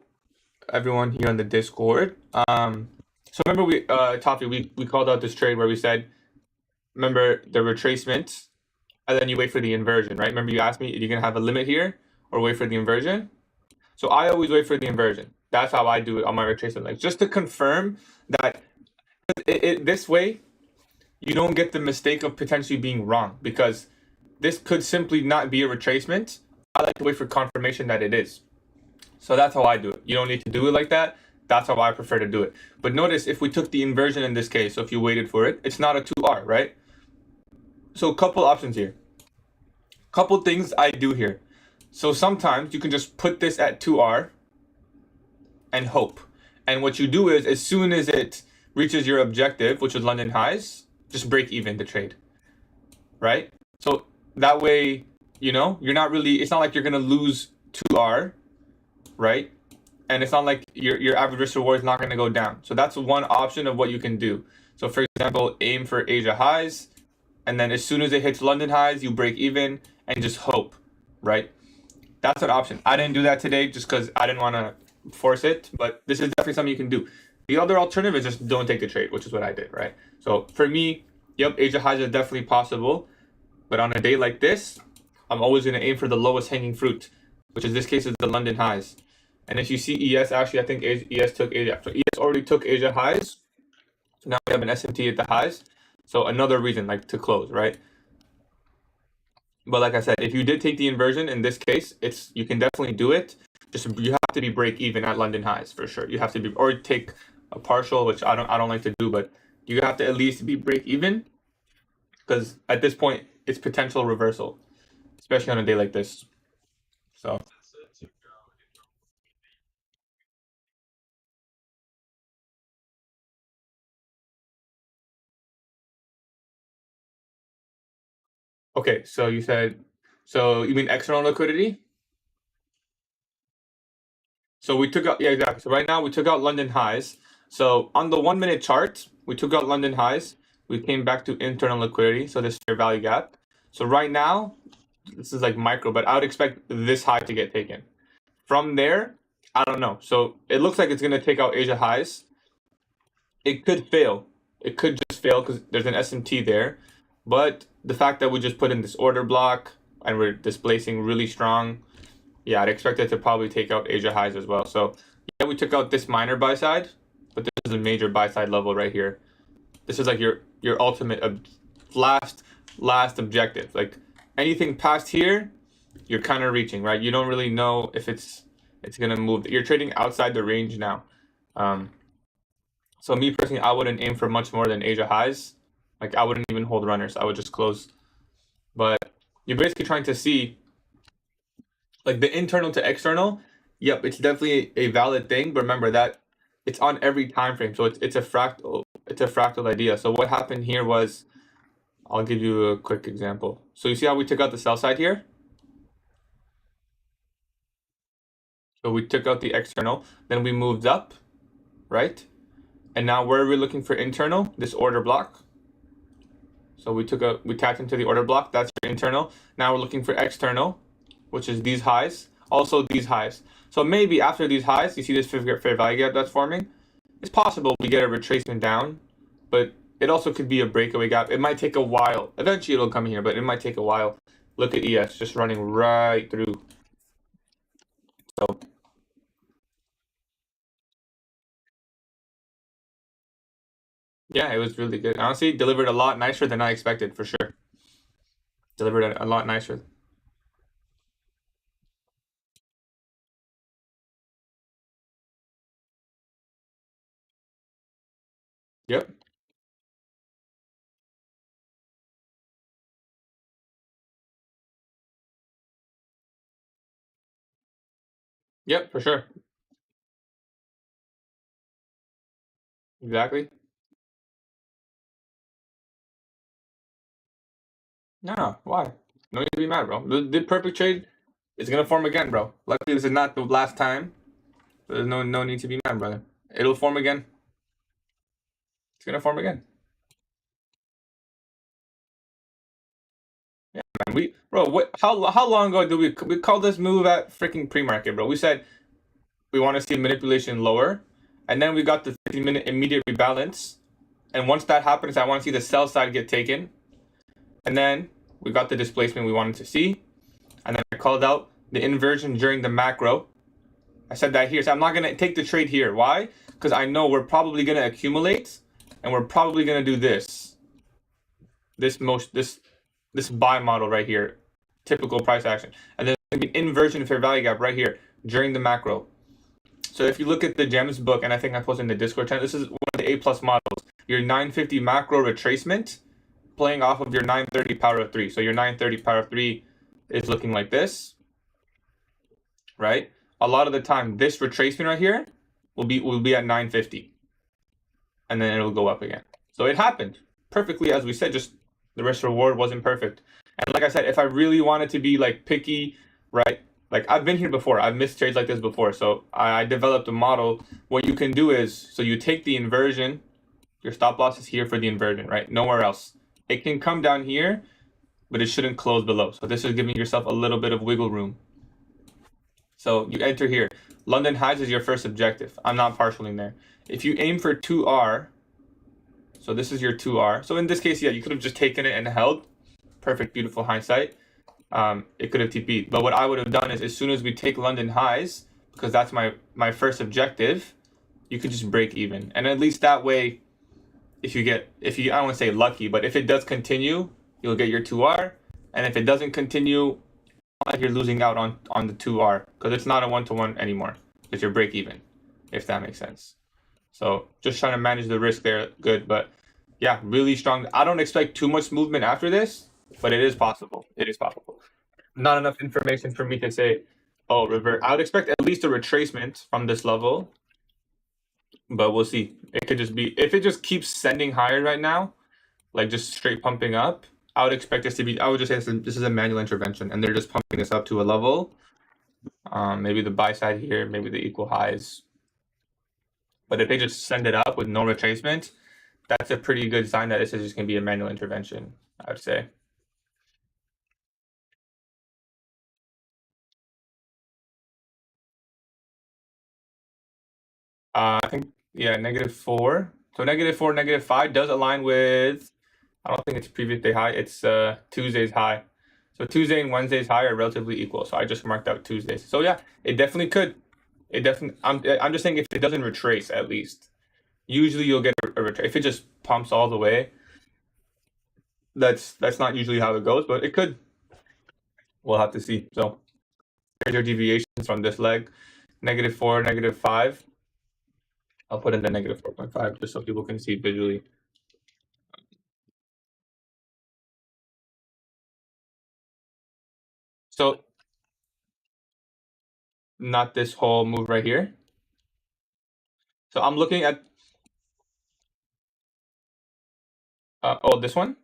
everyone here on the Discord, so remember we called out this trade where we said, remember the retracement, and then you wait for the inversion, right? Remember you asked me, are you gonna have a limit here or wait for the inversion? So I always wait for the inversion. That's how I do it on my retracement legs, just to confirm that this way, you don't get the mistake of potentially being wrong, because this could simply not be a retracement. I like to wait for confirmation that it is. So that's how I do it. You don't need to do it like that. That's how I prefer to do it. But notice if we took the inversion in this case, so if you waited for it, it's not a 2R, right? So a couple options here. Couple things I do here. So sometimes you can just put this at 2R and hope. And what you do is, as soon as it reaches your objective, which is London highs, just break even the trade, right? So that way, you're not really, it's not like you're going to lose 2R, right? And it's not like your average risk reward is not going to go down. So that's one option of what you can do. So for example, aim for Asia highs, and then as soon as it hits London highs, you break even and just hope, right? That's an option. I didn't do that today just because I didn't want to force it, but this is definitely something you can do. The other alternative is just don't take the trade, which is what I did, right? So for me, yep, Asia highs are definitely possible, but on a day like this, I'm always going to aim for the lowest hanging fruit, which in this case is the London highs. And if you see ES, actually, I think ES took Asia. So ES already took Asia highs. So now we have an SMT at the highs. So another reason, like, to close, right? But like I said, if you did take the inversion in this case, you can definitely do it. Just you have to be break even at London highs for sure. You have to be, or take a partial, which I don't like to do, but you have to at least be break even, because at this point it's potential reversal, especially on a day like this. So okay, so you mean external liquidity? So we took out, yeah, exactly. So right now we took out London highs. So on the 1 minute chart, we took out London highs. We came back to internal liquidity. So this fair value gap. So right now, this is like micro, but I would expect this high to get taken. From there, I don't know. So it looks like it's going to take out Asia highs. It could fail. It could just fail because there's an SMT there. But the fact that we just put in this order block and we're displacing really strong, yeah, I'd expect it to probably take out Asia highs as well. So yeah, we took out this minor buy side, but this is a major buy side level right here. This is like your ultimate last objective. Like anything past here, you're kind of reaching, right? You don't really know if it's gonna move. You're trading outside the range now. So me personally, I wouldn't aim for much more than Asia highs. Like I wouldn't even hold runners. I would just close. But you're basically trying to see like the internal to external. Yep, it's definitely a valid thing, but remember that it's on every time frame. So it's a fractal idea. So what happened here was, I'll give you a quick example. So you see how we took out the sell side here? So we took out the external, then we moved up, right? And now where are we looking for internal? This order block. So we tapped into the order block, that's your internal. Now we're looking for external, which is these highs, also these highs. So maybe after these highs, you see this fair value gap that's forming. It's possible we get a retracement down, but it also could be a breakaway gap. It might take a while. Eventually it'll come here, but it might take a while. Look at ES just running right through. So yeah, it was really good. Honestly, delivered a lot nicer than I expected for sure. Delivered a lot nicer. Yep. Yep, for sure. Exactly. No, why? No need to be mad, bro. The perfect trade is gonna form again, bro. Luckily, this is not the last time. There's no need to be mad, brother. It'll form again. It's gonna form again. Yeah, man. How long ago did we call this move at freaking pre-market, bro? We said we want to see manipulation lower, and then we got the 15-minute immediate rebalance, and once that happens, I want to see the sell side get taken, and then we got the displacement we wanted to see, and then I called out the inversion during the macro. I said that here, so I'm not gonna take the trade here. Why? Because I know we're probably gonna accumulate, and we're probably gonna do this. this buy model right here, typical price action, and then there's gonna be inversion fair value gap right here during the macro. So if you look at the GEMS book, and I think I posted in the Discord channel, this is one of the A+ models. Your 950 macro retracement playing off of your 930 power of 3. So your 930 power of 3 is looking like this, right? A lot of the time, this retracement right here will be at 950, and then it'll go up again. So it happened perfectly as we said. Just the risk reward wasn't perfect. And like I said, if I really wanted to be like picky, right? Like I've been here before, I've missed trades like this before. So I developed a model. What you can do is, so you take the inversion. Your stop loss is here for the inversion, right? Nowhere else. It can come down here, but it shouldn't close below. So this is giving yourself a little bit of wiggle room. So you enter here. London highs is your first objective. I'm not partialing there. If you aim for 2R, so this is your 2R. So in this case, yeah, you could have just taken it and held. Perfect, beautiful hindsight. It could have TP'd. But what I would have done is, as soon as we take London highs, because that's my first objective, you could just break even. And at least that way, if you I don't want to say lucky, but if it does continue, you'll get your 2R. And if it doesn't continue, like you're losing out on the 2R, because it's not a 1-to-1 anymore. It's your break even, if that makes sense. So just trying to manage the risk there, good. But yeah, really strong. I don't expect too much movement after this, but it is possible. It is possible. Not enough information for me to say, oh, revert. I would expect at least a retracement from this level, but we'll see. It could just be, if it just keeps sending higher right now, like just straight pumping up, I would expect this to be, I would just say this is a manual intervention, and they're just pumping this up to a level. Maybe the buy side here, maybe the equal highs. But if they just send it up with no retracement, that's a pretty good sign that this is just going to be a manual intervention, I would say. I think, yeah, -4. So -4, -5 does align with, I don't think it's previous day high, it's Tuesday's high. So Tuesday and Wednesday's high are relatively equal. So I just marked out Tuesdays. So yeah, it definitely could. It definitely, I'm just saying if it doesn't retrace at least. Usually you'll get a retrace. If it just pumps all the way, that's not usually how it goes, but it could. We'll have to see. So there's your deviations from this leg. -4, -5. I'll put in the -4.5 just so people can see visually. So not this whole move right here. So I'm looking at oh, this one.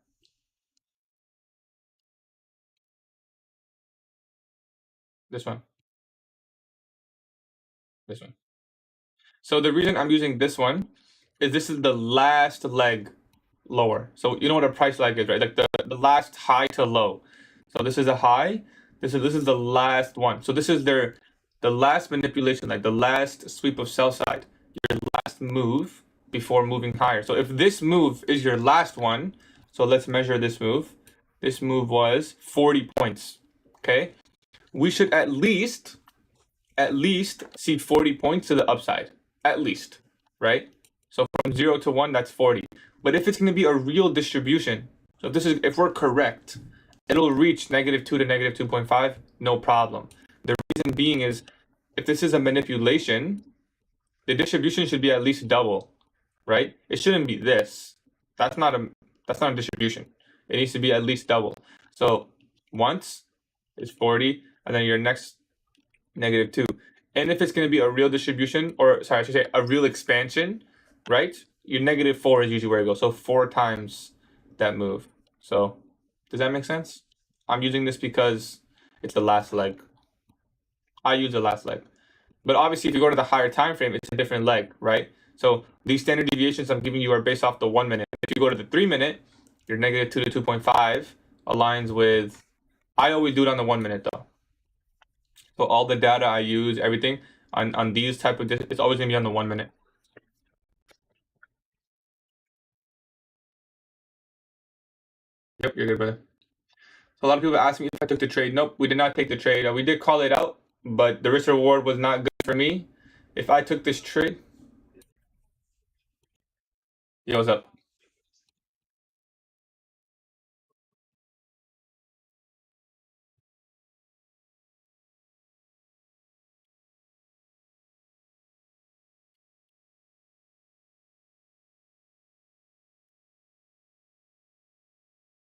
This one. This one. So the reason I'm using this one is this is the last leg lower. So you know what a price leg is, right? Like the last high to low. So this is a high. This is the last one. So this is the last manipulation, like the last sweep of sell side, your last move before moving higher. So if this move is your last one, so let's measure this move. This move was 40 points. Okay, we should at least see 40 points to the upside, at least, right? So from 0 to 1, that's 40. But if it's going to be a real distribution, so if we're correct, it'll reach -2 to -2.5, no problem. The reason being is, if this is a manipulation, the distribution should be at least double, right? It shouldn't be this. That's not a distribution. It needs to be at least double. So once is 40, and then your next -2. And if it's going to be a real distribution, or sorry, I should say a real expansion, right? Your -4 is usually where it goes. So 4 times that move. So does that make sense? I'm using this because it's the last leg. I use the last leg. But obviously, if you go to the higher time frame, it's a different leg, right? So these standard deviations I'm giving you are based off the 1 minute. If you go to the 3 minute, your -2 to 2.5 aligns with, I always do it on the 1 minute though. So all the data I use, everything on these type of, it's always gonna be on the 1 minute. Yep, you're good, brother. So a lot of people ask me if I took the trade. Nope, we did not take the trade. We did call it out, but the risk reward was not good for me. If I took this trade, yo, what's up?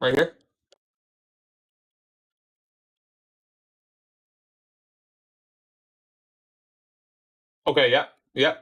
Right here. Okay, yeah, yeah.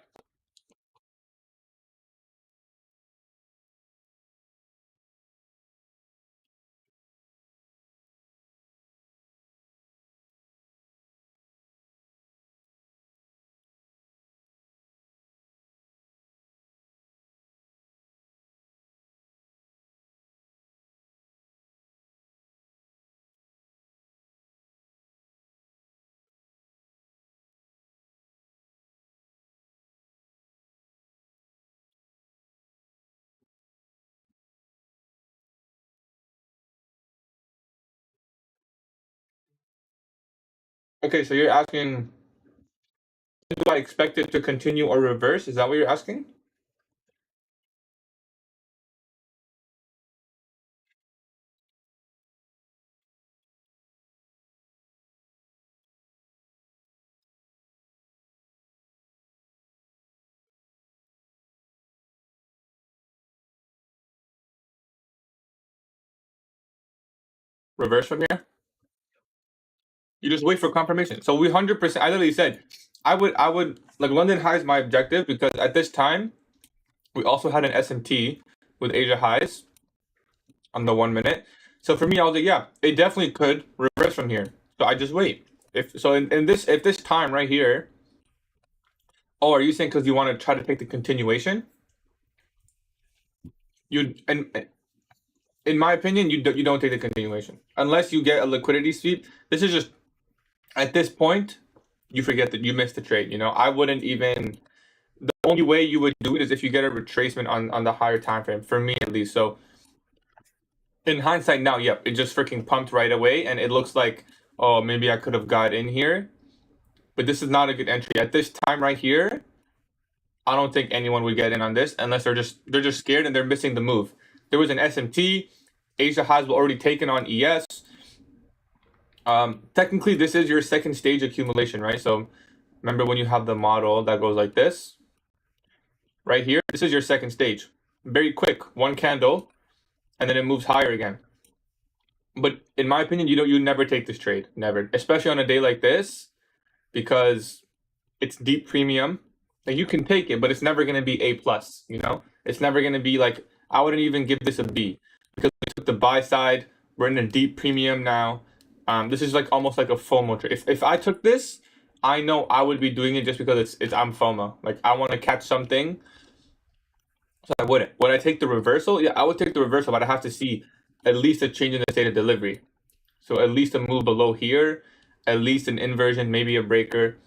Okay, so you're asking, do I expect it to continue or reverse? Is that what you're asking? Reverse from here? You just wait for confirmation. So we 100%. I literally said, I would like London highs my objective because at this time we also had an SMT with Asia highs on the 1 minute. So for me, I was like, yeah, it definitely could reverse from here. So I just wait. If so, in this if this time right here. Oh, are you saying because you want to try to take the continuation? You and in my opinion, you don't take the continuation unless you get a liquidity sweep. This is just at this point, you forget that you missed the trade. You know, I wouldn't even. The only way you would do it is if you get a retracement on the higher time frame. For me, at least. So in hindsight, now, yep, it just freaking pumped right away, and it looks like, oh, maybe I could have got in here, but this is not a good entry at this time right here. I don't think anyone would get in on this unless they're just scared and they're missing the move. There was an SMT. Asia has already taken on ES. Technically, this is your second stage accumulation, right? So remember when you have the model that goes like this, right here. This is your second stage. Very quick, one candle, and then it moves higher again. But in my opinion, you never take this trade, never, especially on a day like this, because it's deep premium. Like you can take it, but it's never gonna be A plus. You know, it's never gonna be like I wouldn't even give this a B because we took the buy side. We're in a deep premium now. This is like almost like a FOMO trade. If I took this, I know I would be doing it just because it's I'm FOMO. Like I want to catch something, so I wouldn't. Would I take the reversal? Yeah, I would take the reversal, but I have to see at least a change in the state of delivery. So at least a move below here, at least an inversion, maybe a breaker.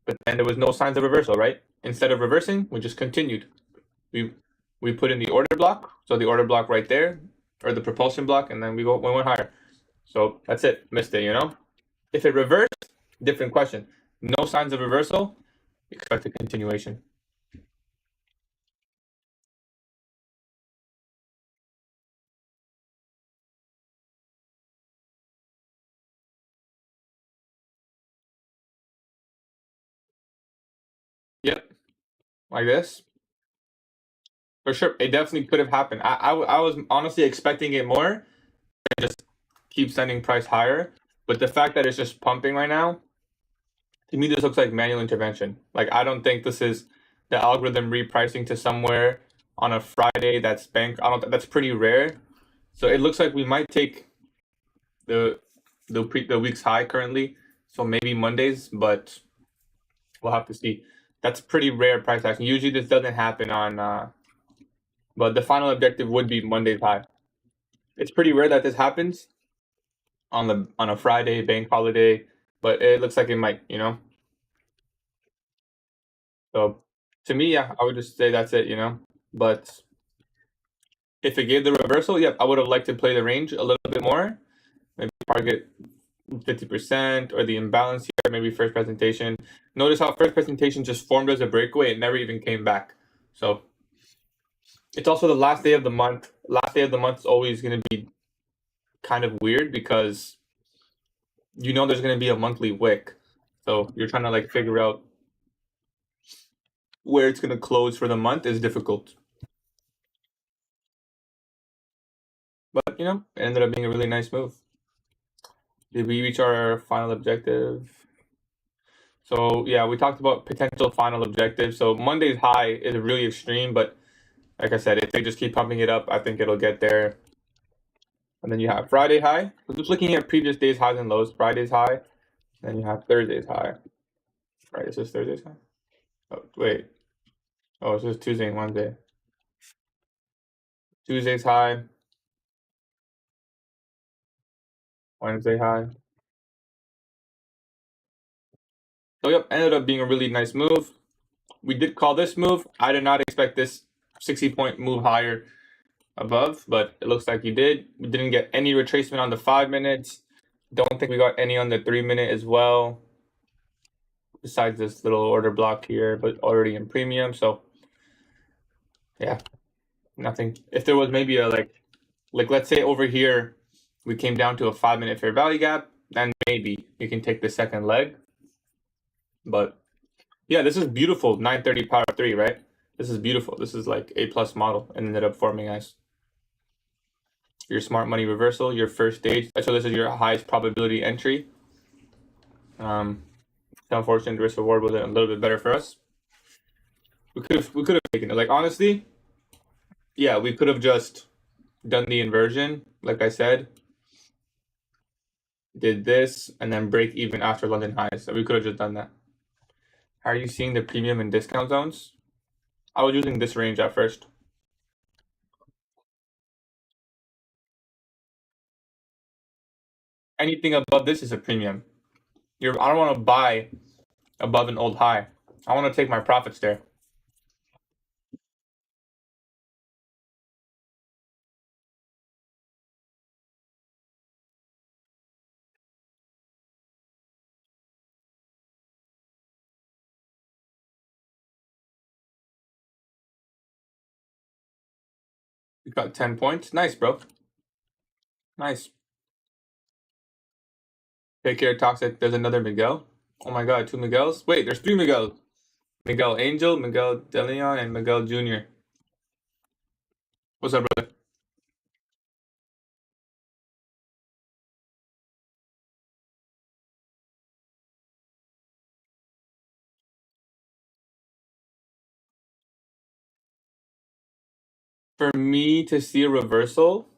But then there was no signs of reversal, right? Instead of reversing, we just continued. We put in the order block, so the order block right there, or the propulsion block, and then we went higher. So that's it. Missed it, you know? If it reversed, different question. No signs of reversal, expect a continuation. Yep, like this. For sure, it definitely could have happened. I was honestly expecting it more. Just keep sending price higher. But the fact that it's just pumping right now, to me, this looks like manual intervention. Like I don't think this is the algorithm repricing to somewhere on a Friday that's bank. I don't. That's pretty rare. So it looks like we might take the the week's high currently. So maybe Mondays, but we'll have to see. That's pretty rare price action. Usually this doesn't happen on. But the final objective would be Monday's high. It's pretty rare that this happens on a Friday bank holiday, but it looks like it might. You know. So to me, yeah, I would just say that's it. You know, but if it gave the reversal, yeah, I would have liked to play the range a little bit more. Maybe target 50% or the imbalance here, maybe first presentation. Notice how first presentation just formed as a breakaway. It never even came back. So it's also the last day of the month. Last day of the month is always going to be kind of weird because you know there's going to be a monthly wick. So you're trying to like figure out where it's going to close for the month is difficult. But But, you know, it ended up being a really nice move. Did we reach our final objective? So, yeah, we talked about potential final objectives. So Monday's high is really extreme, but like I said, if they just keep pumping it up, I think it'll get there. And then you have Friday high. We're just looking at previous days' highs and lows. Friday's high. Then you have Thursday's high. Right, this is Thursday's high. Oh, wait. Oh, this is Tuesday and Wednesday. Tuesday's high. Wednesday high. So, yep, ended up being a really nice move. We did call this move. I did not expect this 60-point move higher above, but it looks like you did. We didn't get any retracement on the 5 minutes. Don't think we got any on the 3 minute as well. Besides this little order block here, but already in premium. So yeah, nothing. If there was maybe a like let's say over here, we came down to a 5 minute fair value gap, then maybe you can take the second leg. But yeah, this is beautiful. 930 power 3, right? This is beautiful. This is like A+ model and ended up forming as your smart money reversal, your first stage. So this is your highest probability entry. Unfortunately, the risk reward was a little bit better for us. We could have taken it. Like honestly, yeah, we could have just done the inversion, like I said. Did this and then break even after London highs. So we could have just done that. How are you seeing the premium and discount zones? I was using this range at first. Anything above this is a premium. I don't want to buy above an old high. I want to take my profits there. We got 10 points. Nice, bro. Nice. Take care, Toxic. There's another Miguel. Oh my god, 2 Miguels? Wait, there's 3 Miguels. Miguel Angel, Miguel DeLeon, and Miguel Jr. What's up, brother? For me to see a reversal,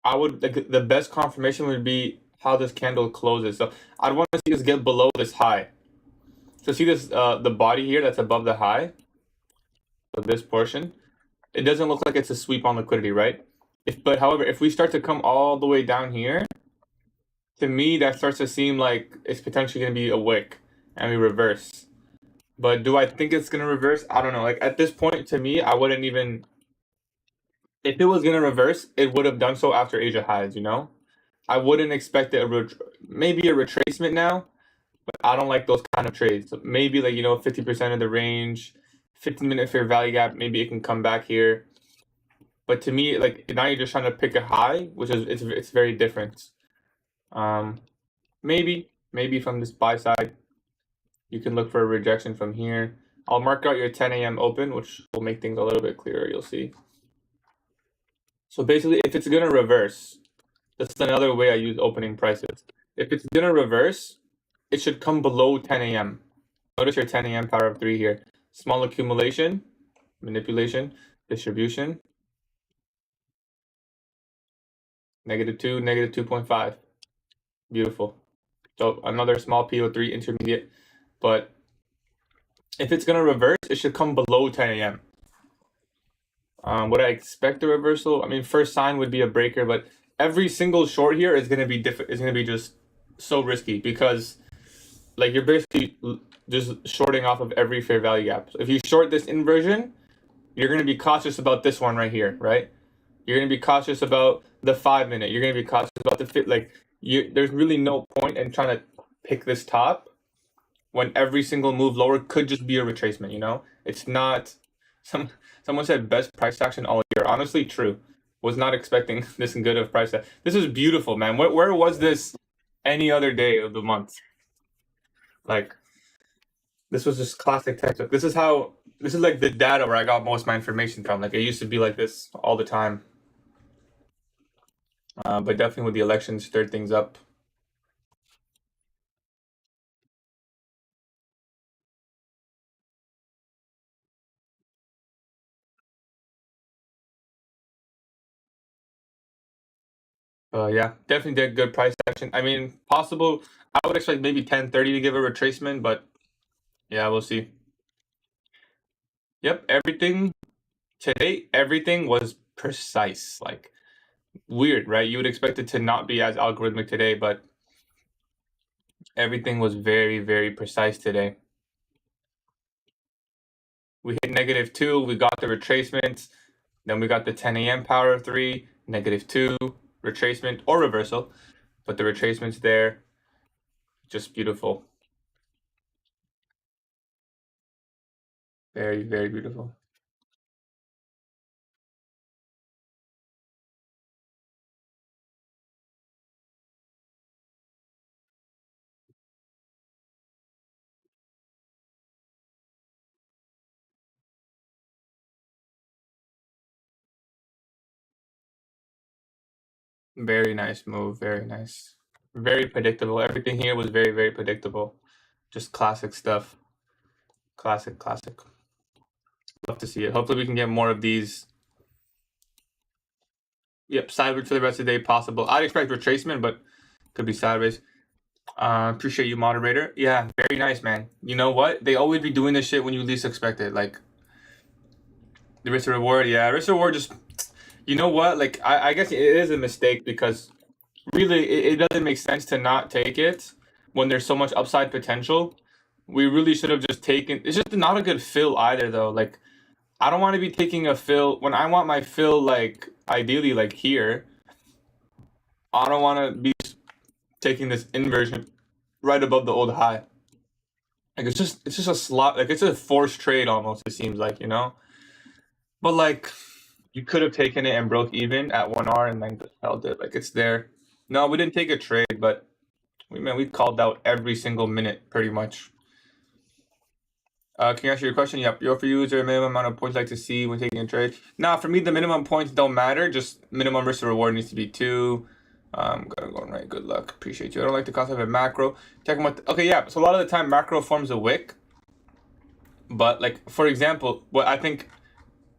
I would like the best confirmation would be how this candle closes. So I'd want to see us get below this high. So see this the body here that's above the high. So this portion, it doesn't look like it's a sweep on liquidity, right? But however, if we start to come all the way down here, to me that starts to seem like it's potentially going to be a wick and we reverse. But do I think it's going to reverse? I don't know. Like at this point, to me, I wouldn't even. If it was going to reverse, it would have done so after Asia highs. You know, I wouldn't expect it. Maybe a retracement now, but I don't like those kind of trades. So maybe like 50% of the range, 15-minute fair value gap. Maybe it can come back here. But to me, like now you're just trying to pick a high, which is it's very different. Maybe from this buy side, you can look for a rejection from here. I'll mark out your 10 a.m. open, which will make things a little bit clearer. You'll see. So basically, if it's gonna reverse, that's another way I use opening prices. If it's gonna reverse, it should come below 10 a.m. Notice your 10 a.m. power of 3 here. Small accumulation, manipulation, distribution. -2, -2.5. Beautiful. So another small PO3 intermediate. But if it's going to reverse, it should come below 10 a.m. Would I expect a reversal? I mean, first sign would be a breaker, but every single short here is going to be is going to be just so risky because like you're basically just shorting off of every fair value gap. So if you short this inversion, you're going to be cautious about this one right here, right? You're going to be cautious about the 5 minute. You're going to be cautious about the fit. Like there's really no point in trying to pick this top when every single move lower could just be a retracement. It's not. Someone said best price action all year. Honestly, true. Was not expecting this good of price action. This is beautiful, man. Where was this any other day of the month? Like this was just classic textbook. This is like the data where I got most of my information from. Like it used to be like this all the time. But definitely with the elections stirred things up. Yeah, definitely did good price action. I mean, possible. I would expect maybe 1030 to give a retracement, but yeah, we'll see. Yep, everything today, everything was precise. Like weird, right? You would expect it to not be as algorithmic today, but everything was very, very precise today. We hit -2, we got the retracement, then we got the 10 a.m. power of 3, -2, retracement or reversal, but the retracement's there. Just beautiful. Very, very beautiful. Very nice move. Very nice. Very predictable. Everything here was very, very predictable. Just classic stuff. Classic, classic. Love to see it. Hopefully we can get more of these. Yep, sideways for the rest of the day possible. I'd expect retracement, but could be sideways. Appreciate you, moderator. Yeah, very nice, man. You know what? They always be doing this shit when you least expect it. Like the risk and reward. Yeah, risk and reward just. You know what? Like I guess it is a mistake because really it doesn't make sense to not take it when there's so much upside potential. We really should have just taken. It's just not a good fill either, though. Like I don't want to be taking a fill when I want my fill like ideally like here. I don't want to be taking this inversion right above the old high. Like it's just a slot. Like it's a forced trade almost. It seems like but like you could have taken it and broke even at 1 hour and then held it. Like it's there. No, we didn't take a trade, but we called out every single minute pretty much. Can you answer your question? Yep. For you, is there a minimum amount of points you like to see when taking a trade? Nah, for me, the minimum points don't matter. Just minimum risk to reward needs to be 2. Going right. Good luck. Appreciate you. I don't like the concept of macro. Okay, yeah. So a lot of the time, macro forms a wick. But like, for example, what I think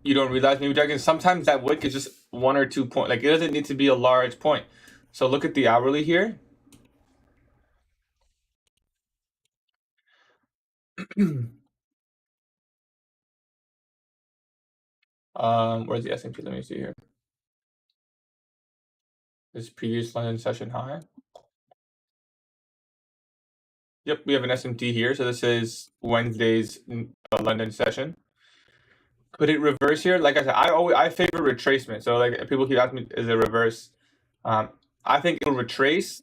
you don't realize, maybe Dragon, sometimes that wick is just 1 or 2 point. Like it doesn't need to be a large point. So look at the hourly here. Where's the S&P? Let me see here. This previous London session high. Yep, we have an SMT here. So this is Wednesday's London session. Could it reverse here? Like I said, I favor retracement. So like people keep asking me, is it reverse? I think it'll retrace.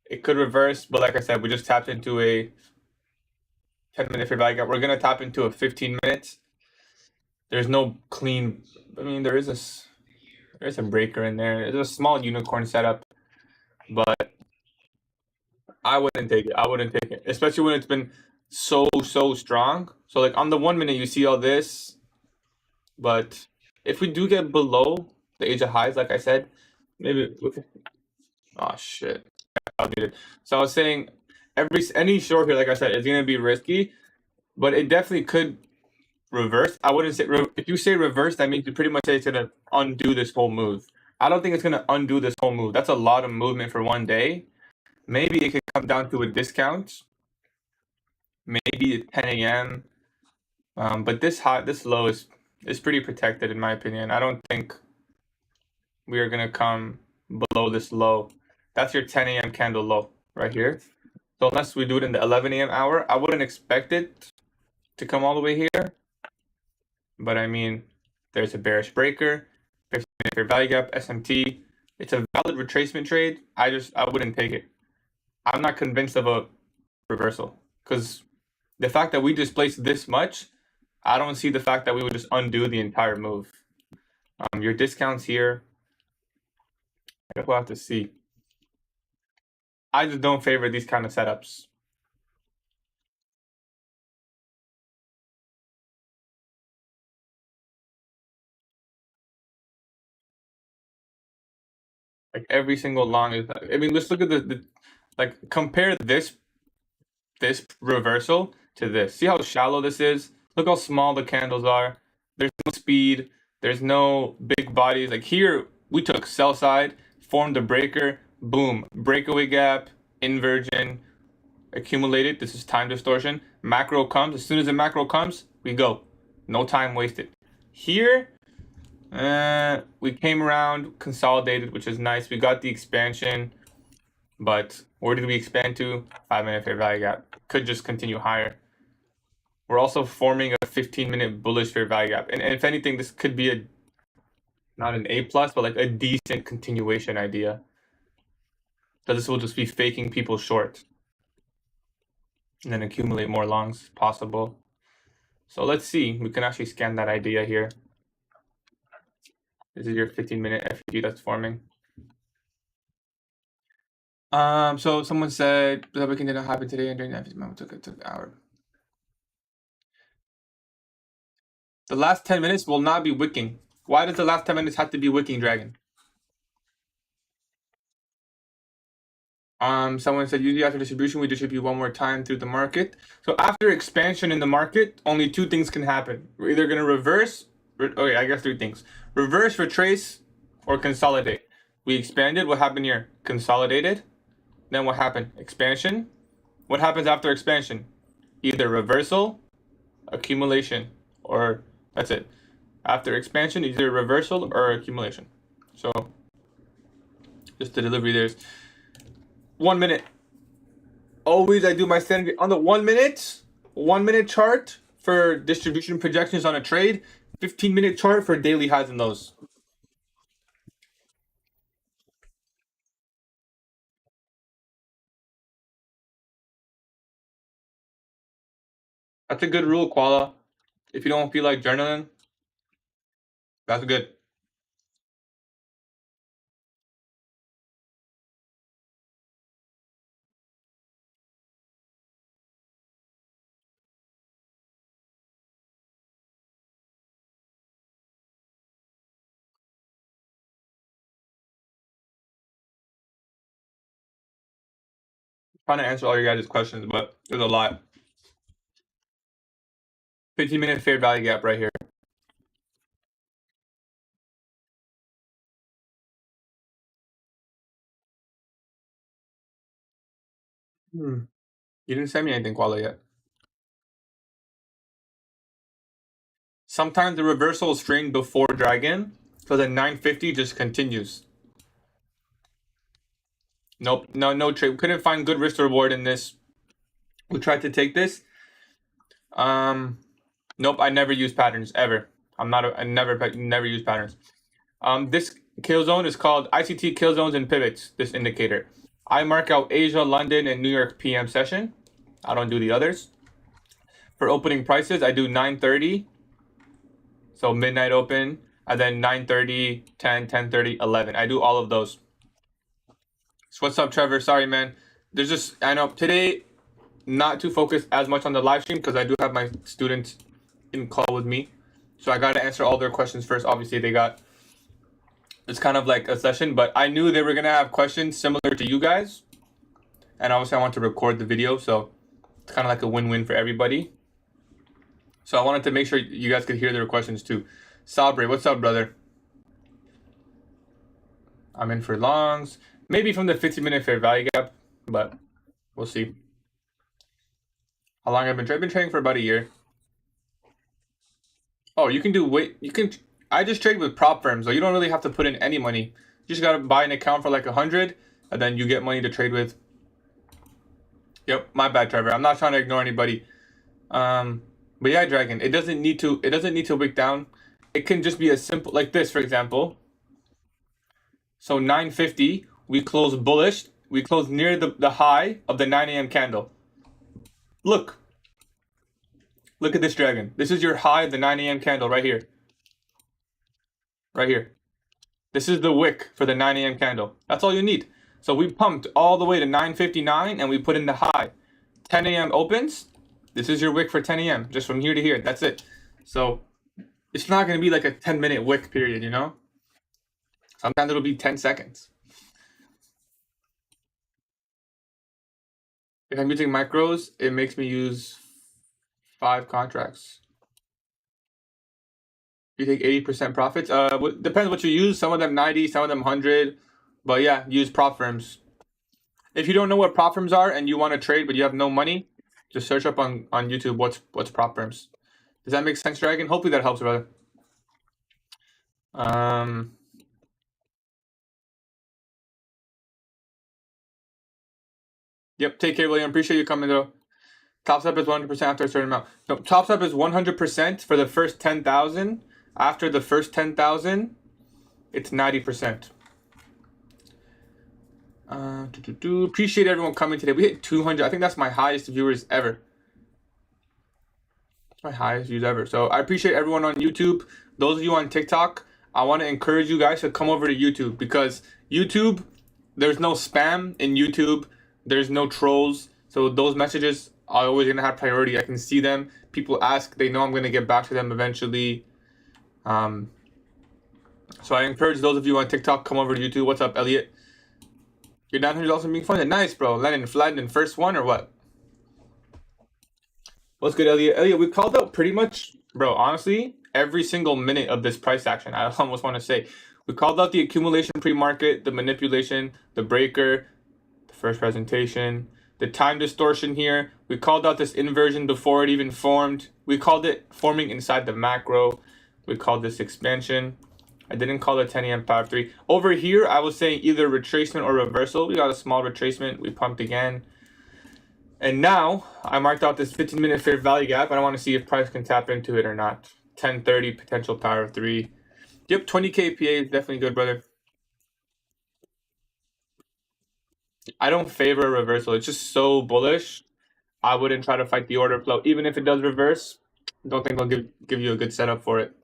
It could reverse, but like I said, we just tapped into a 10-minute fair value gap. We're gonna tap into a 15 minutes. There's no clean. I mean, there's a breaker in there. There's a small unicorn setup, but I wouldn't take it. I wouldn't take it, especially when it's been so strong. So like on the 1 minute, you see all this, but if we do get below the age of highs, like I said, maybe. Oh shit! I muted. So I was saying, any short here, like I said, is gonna be risky, but it definitely could reverse. I wouldn't say if you say reverse, that means you pretty much say it's gonna undo this whole move. I don't think it's gonna undo this whole move. That's a lot of movement for one day. Maybe it could come down to a discount. Maybe at 10 a.m. But this low is pretty protected in my opinion. I don't think we are gonna come below this low. That's your 10 a.m. candle low right here. So unless we do it in the 11 a.m. hour, I wouldn't expect it to come all the way here. But I mean, there's a bearish breaker, 15-minute fair value gap, SMT. It's a valid retracement trade. I wouldn't take it. I'm not convinced of a reversal because the fact that we displaced this much, I don't see the fact that we would just undo the entire move. Your discounts here, I guess we'll have to see. I just don't favor these kind of setups. Like every single long is. I mean, let's look at like compare this reversal to this. See how shallow this is? Look how small the candles are. There's no speed. There's no big bodies. Like here, we took sell side, formed a breaker, boom, breakaway gap, inversion, accumulated. This is time distortion. Macro comes. As soon as the macro comes, we go. No time wasted. Here, we came around, consolidated, which is nice. We got the expansion, but where did we expand to? 5-minute fair value gap. Could just continue higher. We're also forming a 15-minute bullish fair value gap. And if anything, this could be not an A+, but like a decent continuation idea. So this will just be faking people short. And then accumulate more longs possible. So let's see. We can actually scan that idea here. This is your 15-minute FEG that's forming. So someone said the wicking didn't happen today, and during that it took an hour. The last 10 minutes will not be wicking. Why does the last 10 minutes have to be wicking, Dragon? Someone said usually after distribution we distribute one more time through the market. So after expansion in the market, only two things can happen. We're either gonna reverse. Okay, I guess three things: reverse, retrace, or consolidate. We expanded. What happened here? Consolidated. Then what happened? Expansion. What happens after expansion? Either reversal, accumulation, or that's it. After expansion, either reversal or accumulation. So just the delivery there's 1 minute. Always I do my standard on the 1 minute chart for distribution projections on a trade, 15-minute chart for daily highs and lows. That's a good rule, Koala. If you don't feel like journaling, that's good. Trying to answer all your guys' questions, but there's a lot. 15-minute fair value gap right here. You didn't send me anything, Koala, yet. Sometimes the reversal is string before Dragon, so the 950 just continues. Nope, no trade. We couldn't find good risk to reward in this. We tried to take this. Nope, I never use patterns ever. I never use patterns. This kill zone is called ICT kill zones and pivots. This indicator. I mark out Asia, London, and New York PM session. I don't do the others. For opening prices, I do 9:30. So midnight open, and then 9:30, 10, 10:30, 11. I do all of those. So what's up, Trevor? Sorry, man. There's just, I know today, not to focus as much on the live stream because I do have my students in call with me. So I got to answer all their questions first. Obviously, it's kind of like a session, but I knew they were going to have questions similar to you guys. And obviously, I want to record the video. So it's kind of like a win-win for everybody. So I wanted to make sure you guys could hear their questions too. Sabre, what's up, brother? I'm in for longs. Maybe from the 15-minute fair value gap, but we'll see. How long I've been trading? I've been trading for about a year. Oh, you can I just trade with prop firms, so you don't really have to put in any money. You just gotta buy an account for like 100, and then you get money to trade with. Yep, my bad, Trevor. I'm not trying to ignore anybody. But yeah, Dragon, it doesn't need to wick down. It can just be as simple like this, for example. So 950, we close bullish. We close near the high of the 9 a.m. candle. Look at this, Dragon. This is your high of the 9 a.m. candle right here. Right here. This is the wick for the 9 a.m. candle. That's all you need. So we pumped all the way to 9:59 and we put in the high. 10 a.m. opens. This is your wick for 10 a.m. just from here to here. That's it. So it's not going to be like a 10-minute wick period, you know? Sometimes it'll be 10 seconds. If I'm using micros, it makes me use 5 contracts. You take 80% profits. Depends what you use. Some of them 90, some of them 100. But yeah, use prop firms. If you don't know what prop firms are and you want to trade but you have no money, just search up on YouTube what's prop firms. Does that make sense, Dragon? Hopefully that helps, brother. Yep. Take care, William. Appreciate you coming though. Top up is 100% after a certain amount. No, top up is 100% for the first 10,000. After the first 10,000, it's 90%. Appreciate everyone coming today. We hit 200. I think that's my highest viewers ever. It's my highest views ever. So I appreciate everyone on YouTube. Those of you on TikTok, I want to encourage you guys to come over to YouTube because YouTube, there's no spam in YouTube. There's no trolls. So those messages are always going to have priority. I can see them. People ask. They know I'm going to get back to them eventually. So I encourage those of you on TikTok, come over to YouTube. What's up, Elliot? Your 900 also being funded. Nice, bro. Landon, first one or what? What's good, Elliot? Elliot, we called out pretty much, bro, honestly, every single minute of this price action. I almost want to say. We called out the accumulation pre-market, the manipulation, the breaker, the first presentation, the time distortion here. We called out this inversion before it even formed. We called it forming inside the macro. We called this expansion. I didn't call it 10 a.m. power 3. Over here, I was saying either retracement or reversal. We got a small retracement. We pumped again. And now, I marked out this 15-minute fair value gap. And I want to see if price can tap into it or not. 1030 potential power 3. Yep, 20K PA is definitely good, brother. I don't favor a reversal. It's just so bullish. I wouldn't try to fight the order flow. Even if it does reverse, don't think I'll give you a good setup for it.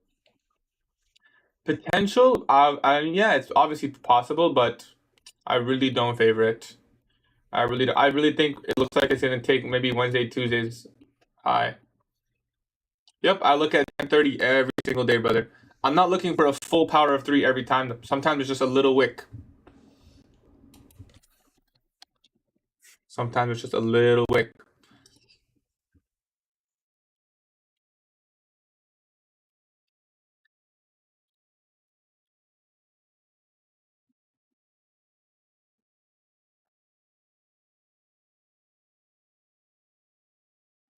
Potential, yeah, it's obviously possible, but I really don't favor it. I really think it looks like it's gonna take maybe Wednesday, Tuesday's high. Yep, I look at 1030 every single day, brother. I'm not looking for a full power of 3 every time. Sometimes it's just a little wick. Sometimes it's just a little wick.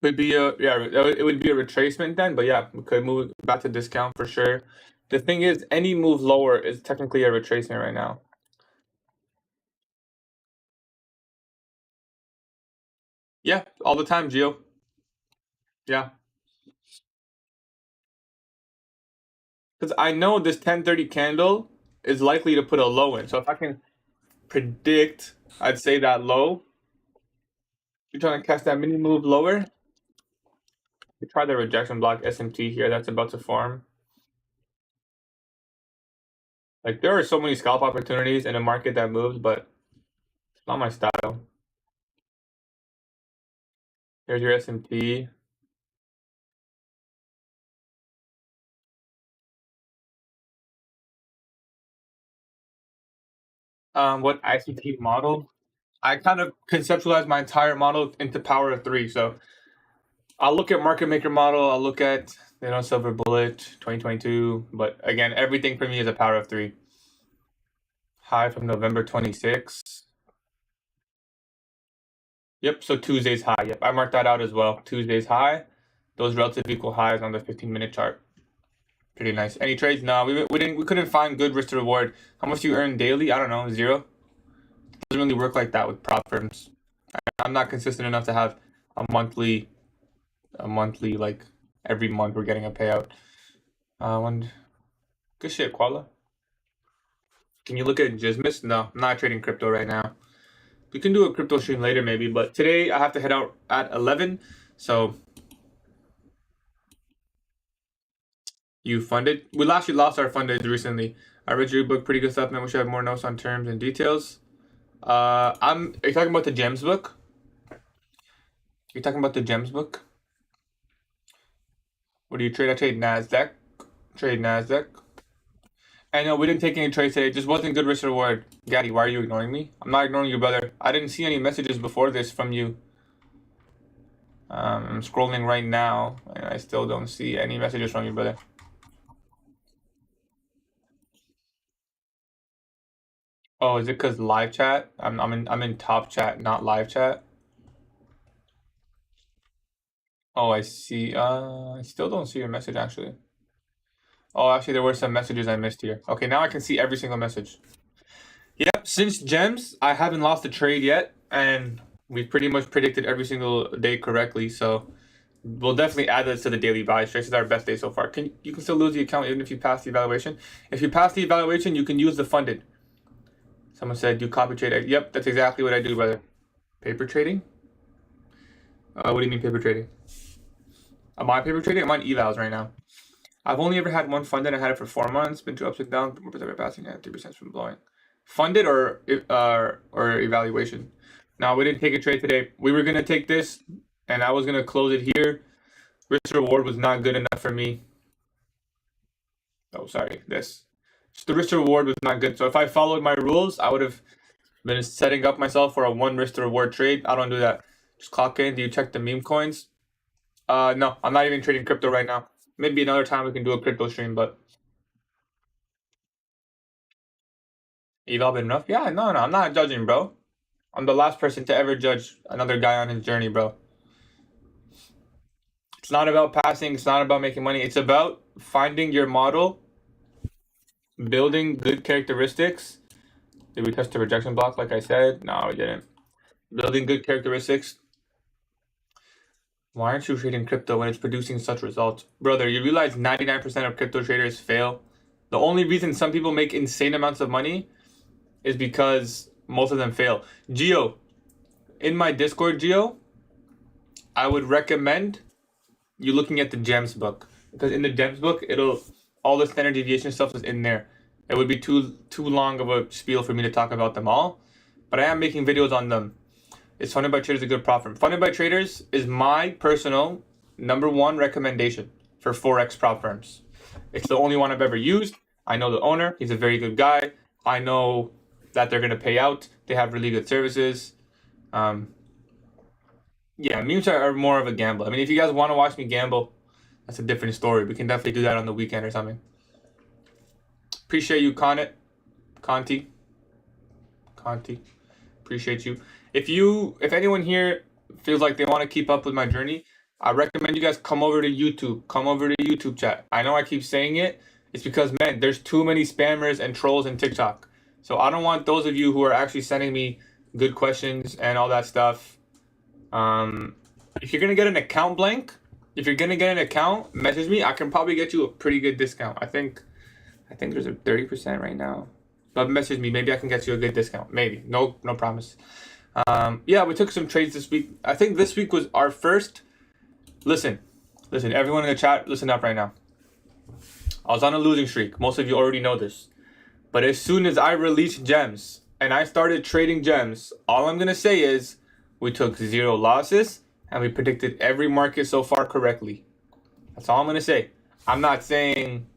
Could be it would be a retracement then, but yeah, we could move back to discount for sure. The thing is, any move lower is technically a retracement right now. Yeah, all the time, Gio. Yeah. Because I know this 1030 candle is likely to put a low in. So if I can predict, I'd say that low. You're trying to catch that mini move lower. You try the rejection block SMT here that's about to form. Like there are so many scalp opportunities in a market that moves, but it's not my style. Here's your SMT. What ICT model? I kind of conceptualize my entire model into power of 3. So I'll look at market maker model. I'll look at silver bullet 2022. But again, everything for me is a power of 3. High from November 26. Yep. So Tuesday's high. Yep. I marked that out as well. Tuesday's high. Those relative equal highs on the 15-minute chart. Pretty nice. Any trades? No, we couldn't find good risk to reward. How much do you earn daily? I don't know. 0. Doesn't really work like that with prop firms. I'm not consistent enough to have a monthly like every month we're getting a payout. Good shit, Koala. Can you look at GEMS? No, I'm not trading crypto right now. We can do a crypto stream later maybe, but today I have to head out at 11. So you funded? We actually lost our funded recently. I read your book, pretty good stuff, man. We should have more notes on terms and details. Are you talking about the GEMS book? You're talking about the GEMS book? What do you trade? I trade NASDAQ. Trade NASDAQ. I know we didn't take any trades today. It just wasn't good risk reward. Gatie, why are you ignoring me? I'm not ignoring you, brother. I didn't see any messages before this from you. I'm scrolling right now, and I still don't see any messages from you, brother. Oh, is it because live chat? I'm in top chat, not live chat. Oh, I see. I still don't see your message actually. Oh, actually, there were some messages I missed here. Okay, now I can see every single message. Yep, since Gems, I haven't lost a trade yet, and we pretty much predicted every single day correctly. So we'll definitely add this to the daily buy. This is our best day so far. You can still lose the account even if you pass the evaluation. If you pass the evaluation, you can use the funded. Someone said do copy trade. Yep, that's exactly what I do, brother. Paper trading? What do you mean paper trading? Am I paper trading? I'm on evals right now. I've only ever had one funded. I had it for 4 months. Been two ups and downs. More percent passing at 3% from blowing. Funded or evaluation. Now we didn't take a trade today. We were gonna take this, and I was gonna close it here. Risk reward was not good enough for me. Oh, sorry, this. Just the risk reward was not good. So if I followed my rules, I would have been setting up myself for a one risk to reward trade. I don't do that. Just clock in. Do you check the meme coins? No, I'm not even trading crypto right now. Maybe another time we can do a crypto stream, but eval been enough? Yeah, no, I'm not judging, bro. I'm the last person to ever judge another guy on his journey, bro. It's not about passing. It's not about making money. It's about finding your model, building good characteristics. Did we test the rejection block like I said? No, we didn't. Building good characteristics. Why aren't you trading crypto when it's producing such results? Brother, you realize 99% of crypto traders fail? The only reason some people make insane amounts of money is because most of them fail. Geo, in my Discord, Geo, I would recommend you looking at the GEMS book. Because in the GEMS book, it'll all the standard deviation stuff is in there. It would be too long of a spiel for me to talk about them all. But I am making videos on them. Is Funded by Traders a good prop firm? Funded by Traders is my personal #1 recommendation for Forex prop firms. It's the only one I've ever used. I know the owner. He's a very good guy. I know that they're going to pay out. They have really good services. Yeah, memes are more of a gamble. I mean, if you guys want to watch me gamble, that's a different story. We can definitely do that on the weekend or something. Appreciate you, Conti. Appreciate you. If anyone here feels like they want to keep up with my journey, I recommend you guys come over to YouTube. Come over to YouTube chat. I know I keep saying it. It's because, man, there's too many spammers and trolls in TikTok. So I don't want those of you who are actually sending me good questions and all that stuff. If you're gonna get an account blank, if you're gonna get an account, message me. I can probably get you a pretty good discount. I think there's a 30% right now. But message me. Maybe I can get you a good discount. Maybe. No promise. Yeah, we took some trades this week. I think this week was our first. Listen, everyone in the chat, listen up right now. I was on a losing streak. Most of you already know this. But as soon as I released gems and I started trading gems, all I'm gonna say is we took 0 losses and we predicted every market so far correctly. That's all I'm gonna say. I'm not saying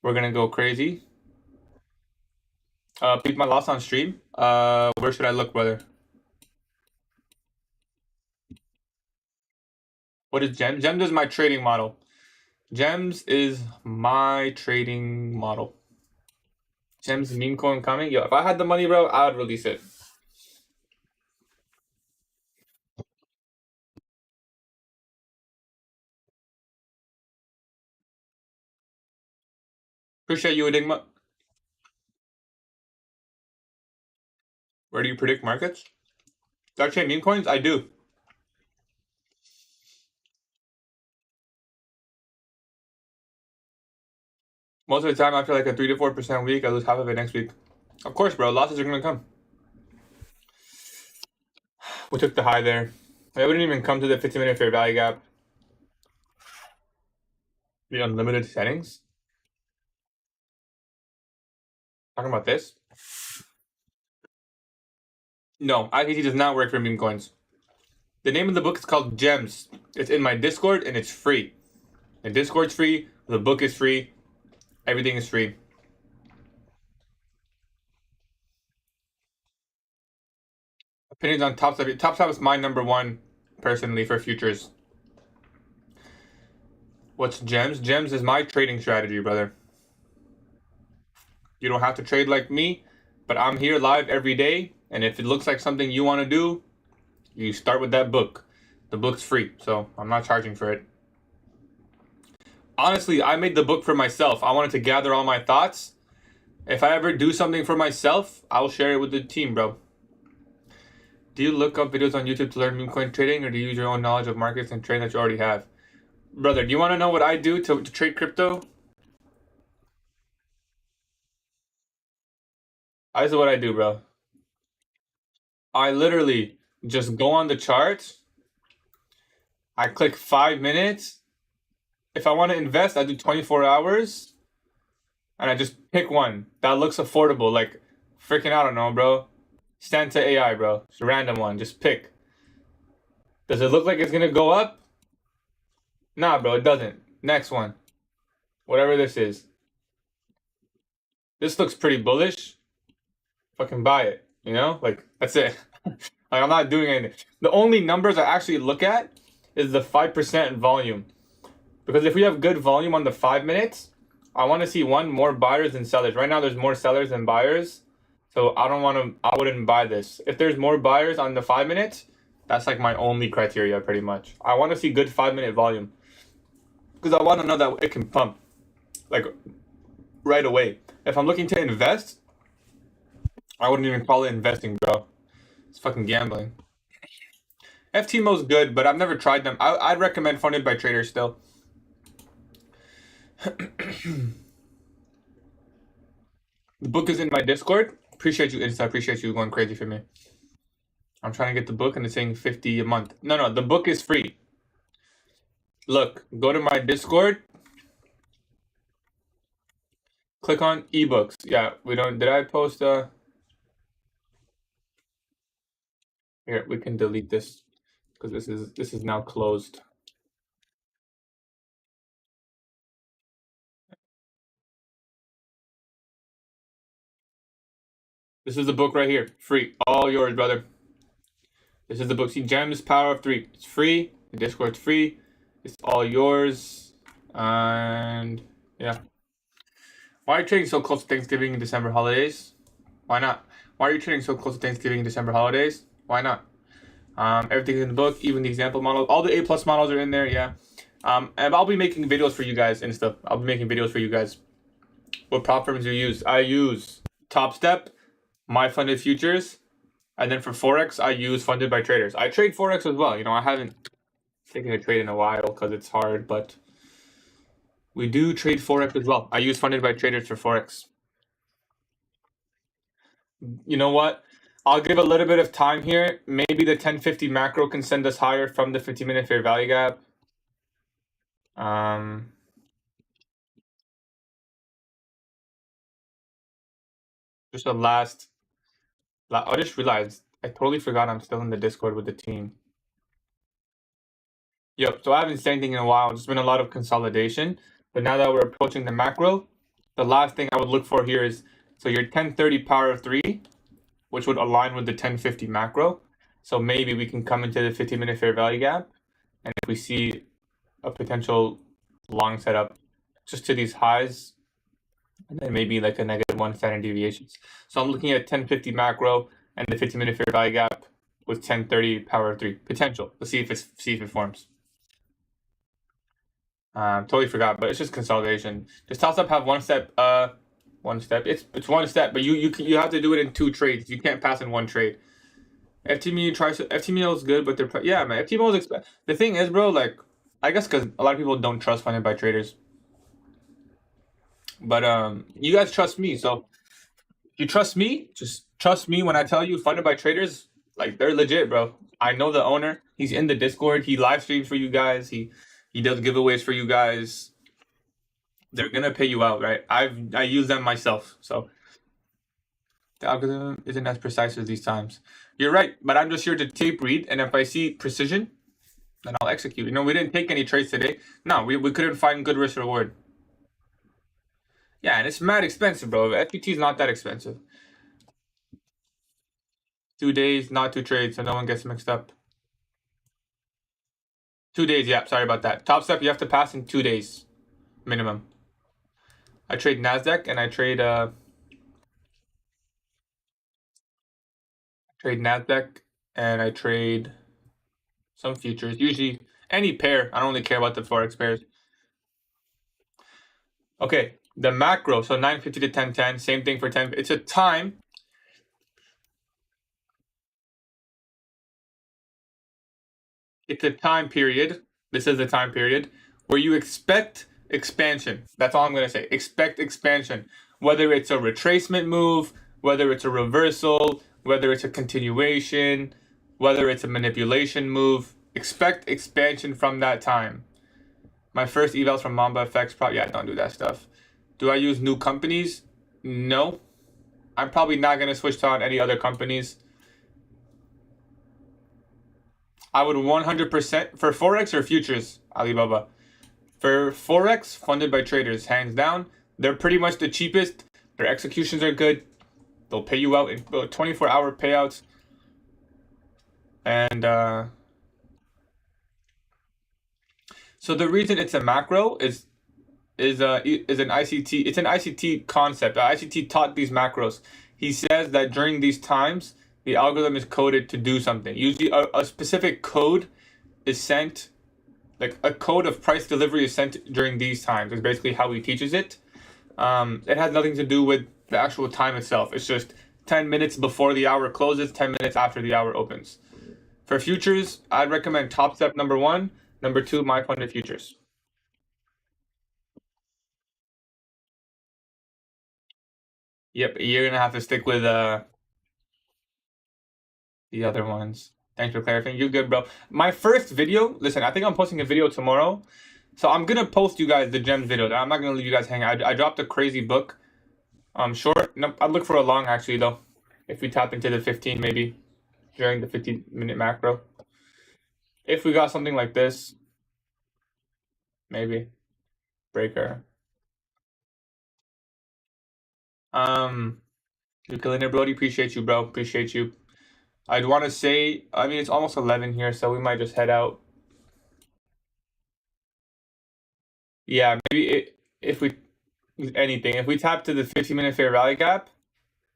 we're gonna go crazy. Beat my loss on stream. Where should I look, brother? What is Gems? Gems is my trading model. Gems is my trading model. Gems meme coin coming. Yo, if I had the money, bro, I would release it. Appreciate you, Enigma. Where do you predict markets? Do I trade meme coins? I do. Most of the time, after like a 3 to 4% week, I lose half of it next week. Of course, bro. Losses are gonna come. We took the high there. I wouldn't even come to the 15-minute fair value gap. The unlimited settings. Talking about this. No, ICT does not work for meme coins. The name of the book is called Gems. It's in my Discord and it's free. The Discord's free. The book is free. Everything is free. Opinions on Top Step. Top Step is my #1 personally for futures. What's GEMS? GEMS is my trading strategy, brother. You don't have to trade like me, but I'm here live every day. And if it looks like something you want to do, you start with that book. The book's free, so I'm not charging for it. Honestly, I made the book for myself. I wanted to gather all my thoughts. If I ever do something for myself, I'll share it with the team, bro. Do you look up videos on YouTube to learn meme coin trading, or do you use your own knowledge of markets and trade that you already have? Brother, do you want to know what I do to trade crypto? This is what I do, bro. I literally just go on the chart. I click 5 minutes. If I want to invest, I do 24 hours. And I just pick one that looks affordable. Like, freaking, I don't know, bro. Santa AI, bro. It's a random one. Just pick. Does it look like it's going to go up? Nah, bro, it doesn't. Next one. Whatever this is. This looks pretty bullish. Fucking buy it. You know? Like, that's it. Like, I'm not doing anything. The only numbers I actually look at is the 5% volume. Because if we have good volume on the 5 minutes, I want to see more buyers than sellers. Right now, there's more sellers than buyers. So I wouldn't buy this. If there's more buyers on the 5 minutes, that's like my only criteria pretty much. I want to see good 5-minute volume. Because I want to know that it can pump. Like, right away. If I'm looking to invest, I wouldn't even call it investing, bro. It's fucking gambling. FTMO's good, but I've never tried them. I'd recommend funded by traders still. The book is in my Discord. Appreciate you, Insta. Appreciate you going crazy for me. I'm trying to get the book and it's saying 50 a month. No, the book is free. Look, go to my Discord. Click on ebooks. Yeah, we don't. Did I post Here, we can delete this because this is now closed. This is the book right here. Free. All yours, brother. This is the book. See, Gems, Power of 3. It's free. The Discord's free. It's all yours. And yeah. Why are you trading so close to Thanksgiving and December holidays? Why not? Why are you trading so close to Thanksgiving and December holidays? Why not? Everything's in the book, even the example model. All the A+ models are in there, yeah. And I'll be making videos for you guys and stuff. I'll be making videos for you guys. What prop firms do you use? I use Top Step, My Funded Futures, and then for Forex, I use Funded by Traders. I trade Forex as well. You know, I haven't taken a trade in a while because it's hard, but we do trade Forex as well. I use Funded by Traders for Forex. You know what? I'll give a little bit of time here. Maybe the 1050 macro can send us higher from the 50-minute fair value gap. Just a last. I just realized I totally forgot I'm still in the Discord with the team. Yep. So I haven't said anything in a while. There's been a lot of consolidation. But now that we're approaching the macro, the last thing I would look for here is your 1030 power of 3, which would align with the 1050 macro. So maybe we can come into the 50-minute fair value gap, and if we see a potential long setup just to these highs, and then maybe like a -1 standard deviations. So I'm looking at 1050 macro and the 50-minute fair value gap with 1030 power of 3 potential. Let's see if it forms. Totally forgot, but it's just consolidation. Does Top Step have one step? One step. It's one step, but you have to do it in 2 trades. You can't pass in 1 trade. FTMO is good, but yeah, man. FTMO is expensive. The thing is, bro, like, I guess because a lot of people don't trust funded by traders. But you guys trust me, so if you trust me, just trust me when I tell you funded by traders, like, they're legit, bro. I know the owner. He's in the Discord. He live streams for you guys. He does giveaways for you guys. They're gonna pay you out, right? I use them myself, so the algorithm isn't as precise as these times. You're right, but I'm just here to tape read, and if I see precision, then I'll execute. You know, we didn't take any trades today. No, we couldn't find good risk reward. Yeah, and it's mad expensive, bro. FPT is not that expensive. 2 days, not 2 trades, so no one gets mixed up. 2 days, yeah, sorry about that. Top step you have to pass in 2 days minimum. I trade NASDAQ and I trade NASDAQ and I trade some futures. Usually any pair. I don't really care about the forex pairs. Okay, the macro. So 950 to 1010. Same thing for 10. It's a time. It's a time period. This is the time period where you expect expansion. That's all I'm going to say. Expect expansion. Whether it's a retracement move, whether it's a reversal, whether it's a continuation, whether it's a manipulation move, expect expansion from that time. My first evals from Mamba FX, probably, yeah, don't do that stuff. Do I use new companies? No. I'm probably not going to switch to on any other companies. I would 100% for Forex or futures, Alibaba. For Forex, funded by traders, hands down. They're pretty much the cheapest. Their executions are good. They'll pay you out in 24-hour payouts. And so the reason it's a macro is an ICT. It's an ICT concept. ICT taught these macros. He says that during these times, the algorithm is coded to do something. Usually, a specific code is sent. Like a code of price delivery is sent during these times. Is basically how he teaches it. It has nothing to do with the actual time itself. It's just 10 minutes before the hour closes, 10 minutes after the hour opens. For futures, I'd recommend Top Step number 1, number 2, My Funded Futures. Yep, you're gonna have to stick with the other ones. Thanks for clarifying. You're good, bro. My first video, listen, I think I'm posting a video tomorrow. So I'm gonna post you guys the gems video. I'm not gonna leave you guys hanging. I dropped a crazy book. Short. No, I'd look for a long actually though. If we tap into the 15 maybe during the 15-minute macro. If we got something like this, maybe breaker. You're killing it, Brody. Appreciate you, bro. Appreciate you. I'd want to say, I mean, it's almost 11 here, so we might just head out. Yeah, maybe if we anything, if we tap to the 15-minute fair value gap,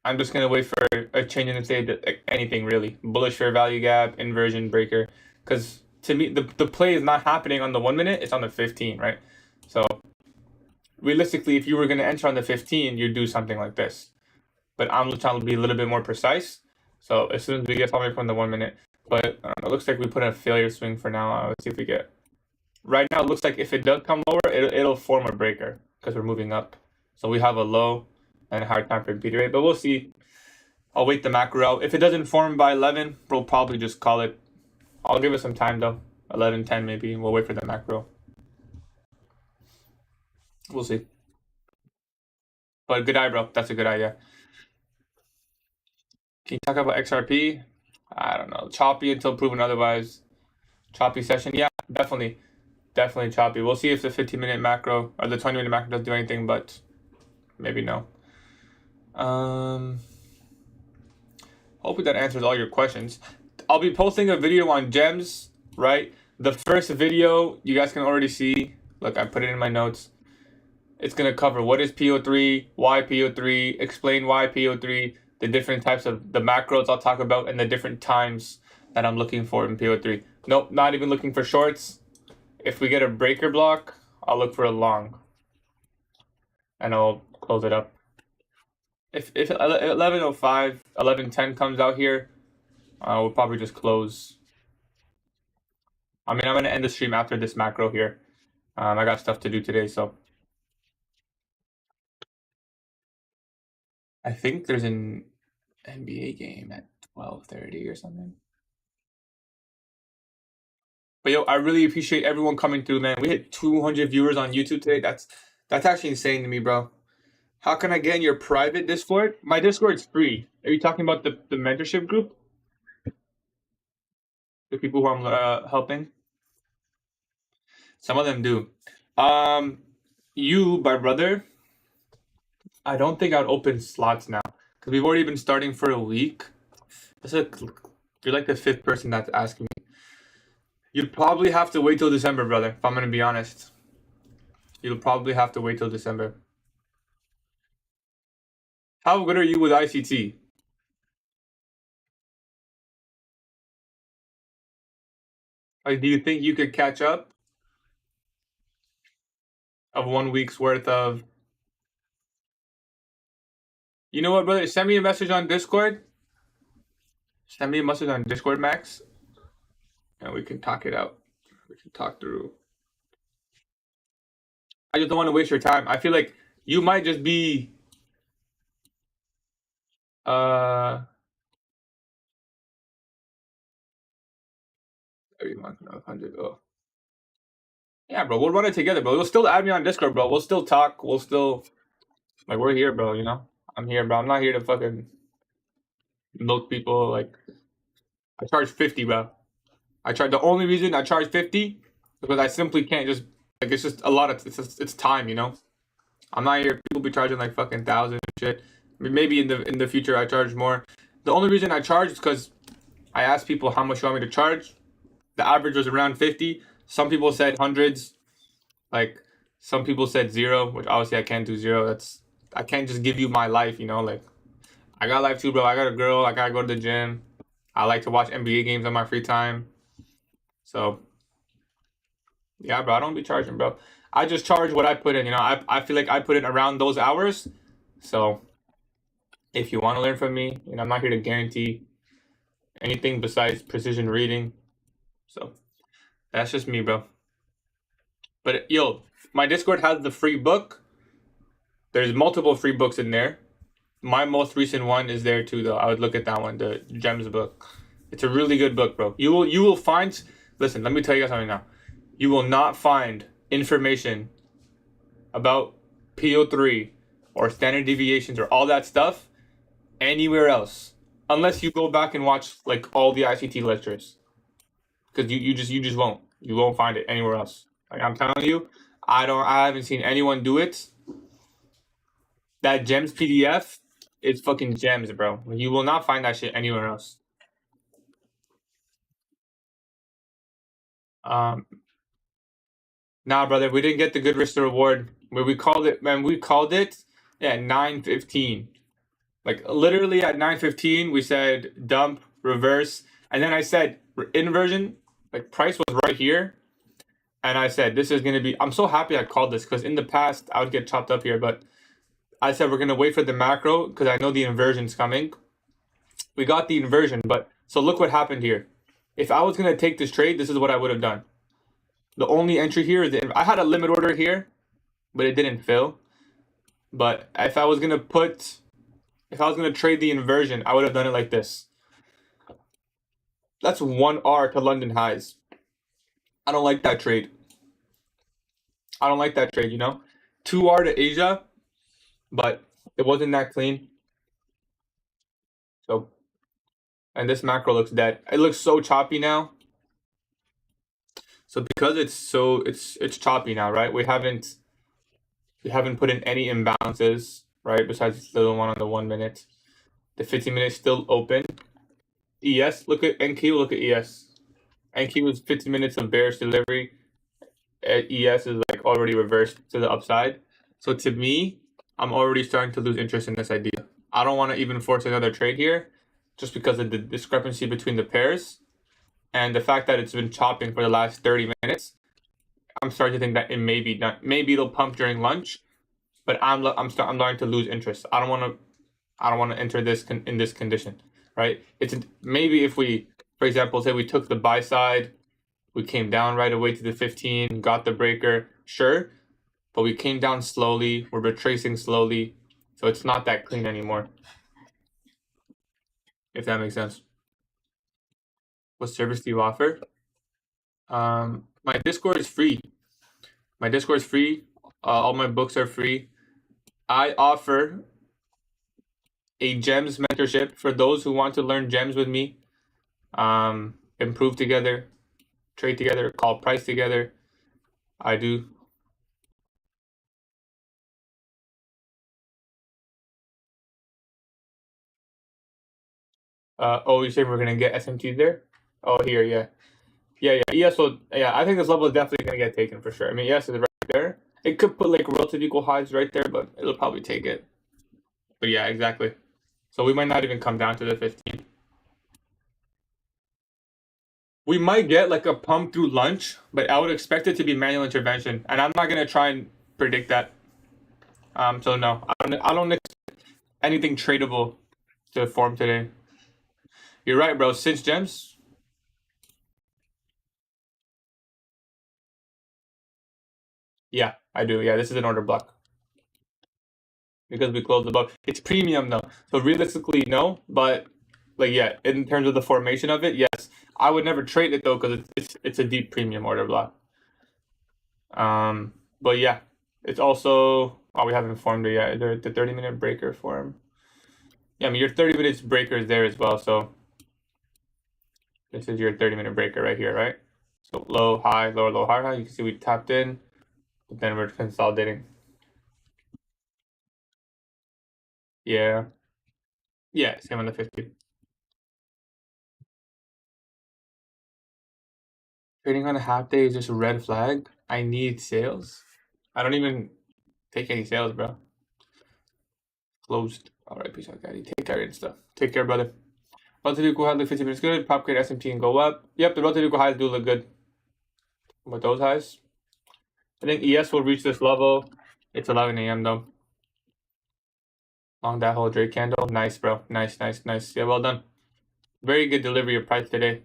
I'm just gonna wait for a change in the state, anything really. Bullish fair value gap, inversion breaker. Because to me, the play is not happening on the 1 minute, it's on the 15, right? So realistically, if you were gonna enter on the 15, you'd do something like this. But I'm trying to be a little bit more precise. So as soon as we get something from the 1 minute, but I don't know, it looks like we put in a failure swing for now. Let's see if we get. Right now, it looks like if it does come lower, it'll form a breaker because we're moving up. So we have a low and a hard time for repeater rate, but we'll see. I'll wait the macro out. If it doesn't form by 11, we'll probably just call it. I'll give it some time though. 11, 10 maybe. We'll wait for the macro. We'll see. But good eye, bro. That's a good idea. Can you talk about XRP? I don't know. Choppy until proven otherwise. Choppy session. Yeah, definitely. Definitely choppy. We'll see if the 15-minute macro or the 20-minute macro doesn't do anything, but maybe no. Hopefully that answers all your questions. I'll be posting a video on gems, right? The first video you guys can already see. Look, I put it in my notes. It's going to cover what is PO3, why PO3, explain why PO3, the different types of the macros I'll talk about, and the different times that I'm looking for in PO3. Nope, not even looking for shorts. If we get a breaker block, I'll look for a long. And I'll close it up. If 11:05, 11:10 comes out here, we'll probably just close. I mean, I'm going to end the stream after this macro here. I got stuff to do today, so. I think there's an NBA game at 12:30 or something. But yo, I really appreciate everyone coming through, man. We hit 200 viewers on YouTube today. That's actually insane to me, bro. How can I get in your private Discord? My Discord's free. Are you talking about the mentorship group? The people who I'm helping? Some of them do. You, my brother, I don't think I'd open slots now. Because we've already been starting for a week. You're like the 5th person that's asking me. You'd probably have to wait till December, brother, if I'm gonna be honest. You'll probably have to wait till December. How good are you with ICT? Like, do you think you could catch up of 1 week's worth of? You know what, brother? Send me a message on Discord. Send me a message on Discord, Max, and we can talk it out. We can talk through. I just don't want to waste your time. I feel like you might just be every month 100. Oh. Yeah, bro. We'll run it together, bro. You'll still add me on Discord, bro. We'll still talk. We'll still like we're here, bro, you know? I'm here, bro. I'm not here to fucking milk people. Like I charge 50, bro. The only reason I charge 50 is because I simply can't just like it's just a lot of it's time, you know? I'm not here. People be charging like fucking thousand and shit. I mean, maybe in the future I charge more. The only reason I charge is because I asked people how much you want me to charge. The average was around 50. Some people said hundreds. Like some people said zero, which obviously I can't do zero. I can't just give you my life, you know. Like I got life too, bro. I got a girl. I gotta go to the gym. I like to watch NBA games on my free time. So yeah, bro. I don't be charging, bro. I just charge what I put in. You know, I feel like I put in around those hours. So if you want to learn from me, you know, I'm not here to guarantee anything besides precision reading. So that's just me, bro. But yo, my Discord has the free book. There's multiple free books in there. My most recent one is there too, though. I would look at that one, the Gems book. It's a really good book, bro. You will find. Listen, let me tell you guys something now. You will not find information about PO3 or standard deviations or all that stuff anywhere else, unless you go back and watch like all the ICT lectures, because you just won't find it anywhere else. Like I'm telling you, I haven't seen anyone do it. That Gems PDF is fucking gems, bro. You will not find that shit anywhere else. Um, nah, brother, we didn't get the good risk to reward. Where we called it, man, we called it at 9:15. Like literally at 9:15, we said dump, reverse, and then I said inversion. Like price was right here, and I said this is gonna be. I'm so happy I called this because in the past I would get chopped up here, but I said we're gonna wait for the macro because I know the inversion's coming. We got the inversion, but so look what happened here. If I was gonna take this trade, this is what I would have done. The only entry here is I had a limit order here, but it didn't fill. But if I was gonna trade the inversion, I would have done it like this. That's 1R to London highs. I don't like that trade. I don't like that trade, you know? 2R to Asia, but it wasn't that clean. So, and this macro looks dead. It looks so choppy now. So because it's choppy now, right? We haven't put in any imbalances, right? Besides the little one on the 1 minute. The 15-minute still open. ES, look at NQ, look at ES. NQ was 15 minutes of bearish delivery. ES is like already reversed to the upside. So to me, I'm already starting to lose interest in this idea. I don't want to even force another trade here just because of the discrepancy between the pairs and the fact that it's been chopping for the last 30 minutes. I'm starting to think that it may be done. Maybe it'll pump during lunch, but I'm starting to lose interest. I don't want to enter this in this condition, right? It's maybe if we, for example, say we took the buy side, we came down right away to the 15, got the breaker, sure, but we came down slowly. We're retracing slowly, so it's not that clean anymore. If that makes sense. What service do you offer? My Discord is free. My Discord is free. All my books are free. I offer a gems mentorship for those who want to learn gems with me, improve together, trade together, call price together. I do. Oh, you saying we're gonna get SMT there? Oh, here, yeah. Yeah, ES will. Yeah, I think this level is definitely gonna get taken for sure. I mean, ES is right there. It could put like relative equal highs right there, but it'll probably take it. But yeah, exactly. So we might not even come down to the 15. We might get like a pump through lunch, but I would expect it to be manual intervention, and I'm not gonna try and predict that. So no, I don't expect anything tradable to form today. You're right, bro. Cinch gems. Yeah, I do. Yeah, this is an order block because we closed above. It's premium though, so realistically, no. But like, yeah, in terms of the formation of it, yes. I would never trade it though because it's a deep premium order block. But yeah, it's also. Oh, we haven't formed it yet. The 30-minute breaker form. Yeah, I mean your 30 minutes breaker is there as well. So this is your 30-minute breaker right here, right? So low, high, lower, low, high, high. You can see we tapped in, but then we're consolidating. Yeah. Yeah, same on the 50. Trading on a half day is just a red flag. I need sales. I don't even take any sales, bro. Closed. All right, peace out, Gaddy. Take care and stuff. Take care, brother. Relative equal highs look 50 minutes good. Pop grade S&P and go up. Yep, the relative equal highs do look good. With those highs, I think ES will reach this level. It's 11 a.m. though. Long that whole Drake candle. Nice, bro. Nice, nice, nice. Yeah, well done. Very good delivery of price today.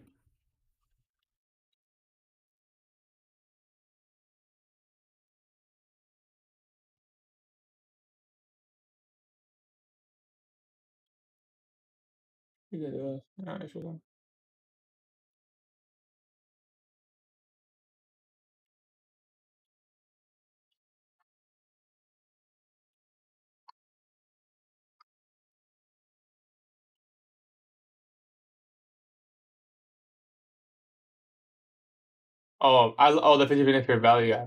Oh, the 50-minute fair value. Yeah,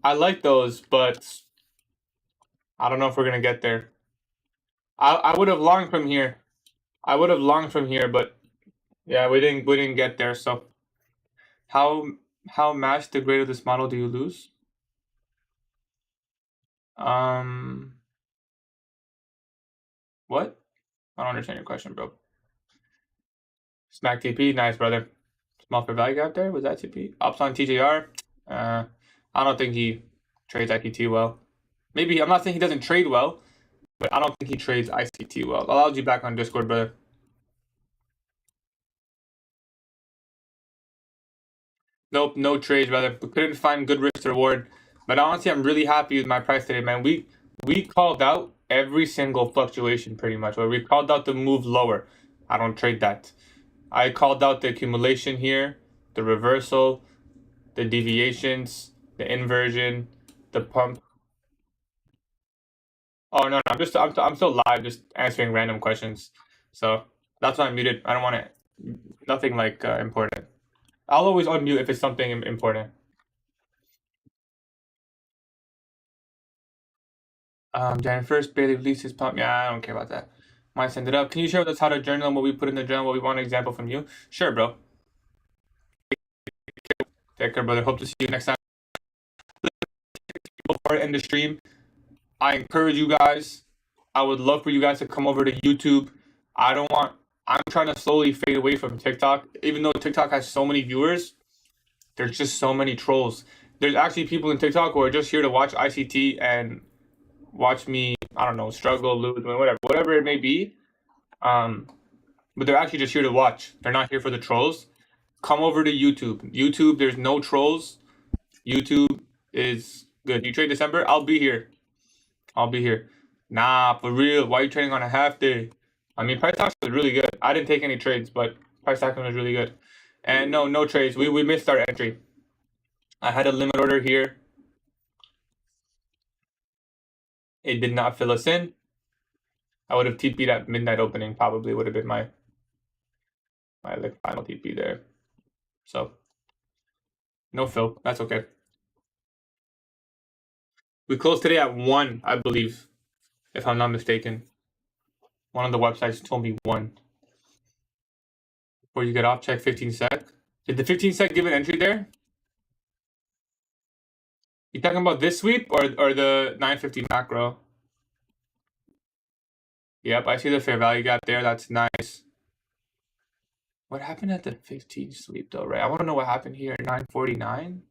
I like those, but I don't know if we're gonna get there. I would have longed from here. I would have longed from here, but yeah, we didn't get there. So how how mass degraded this model do you lose? What? I don't understand your question, bro. Smack TP, nice brother. Small fair value gap there. Was that TP? Ops on TJR. I don't think he trades ICT well. Maybe I'm not saying he doesn't trade well, but I don't think he trades ICT well. I'll add you back on Discord, brother. Nope, no trades, brother. We couldn't find good risk to reward. But honestly, I'm really happy with my price today, man. We called out every single fluctuation pretty much. Or we called out the move lower. I don't trade that. I called out the accumulation here, the reversal, the deviations, the inversion, the pump. Oh no, I'm still live, just answering random questions. So that's why I'm muted. I don't want it. Nothing like important. I'll always unmute if it's something important. January 1st, Bailey released his pump. Yeah, I don't care about that. Might send it up. Can you share with us how to journal and what we put in the journal? What we want an example from you? Sure, bro. Take care, brother. Hope to see you next time. Before I end the stream, I encourage you guys. I would love for you guys to come over to YouTube. I don't want. I'm trying to slowly fade away from TikTok. Even though TikTok has so many viewers, there's just so many trolls. There's actually people in TikTok who are just here to watch ICT and watch me, I don't know, struggle, lose, whatever it may be. But they're actually just here to watch. They're not here for the trolls. Come over to YouTube. YouTube, there's no trolls. YouTube is good. You trade December? I'll be here. I'll be here. Nah, for real. Why are you trading on a half day? I mean, price action was really good. I didn't take any trades, but price action was really good. And no trades. We missed our entry. I had a limit order here. It did not fill us in. I would have TP'd at midnight opening. Probably would have been my like final TP there. So no fill. That's okay. We closed today at 1, I believe, if I'm not mistaken. One of the websites told me 1. Before you get off, check 15 sec. Did the 15-sec give an entry there? You talking about this sweep or the 950 macro? Yep, I see the fair value gap there. That's nice. What happened at the 15 sweep though, right? I want to know what happened here at 949.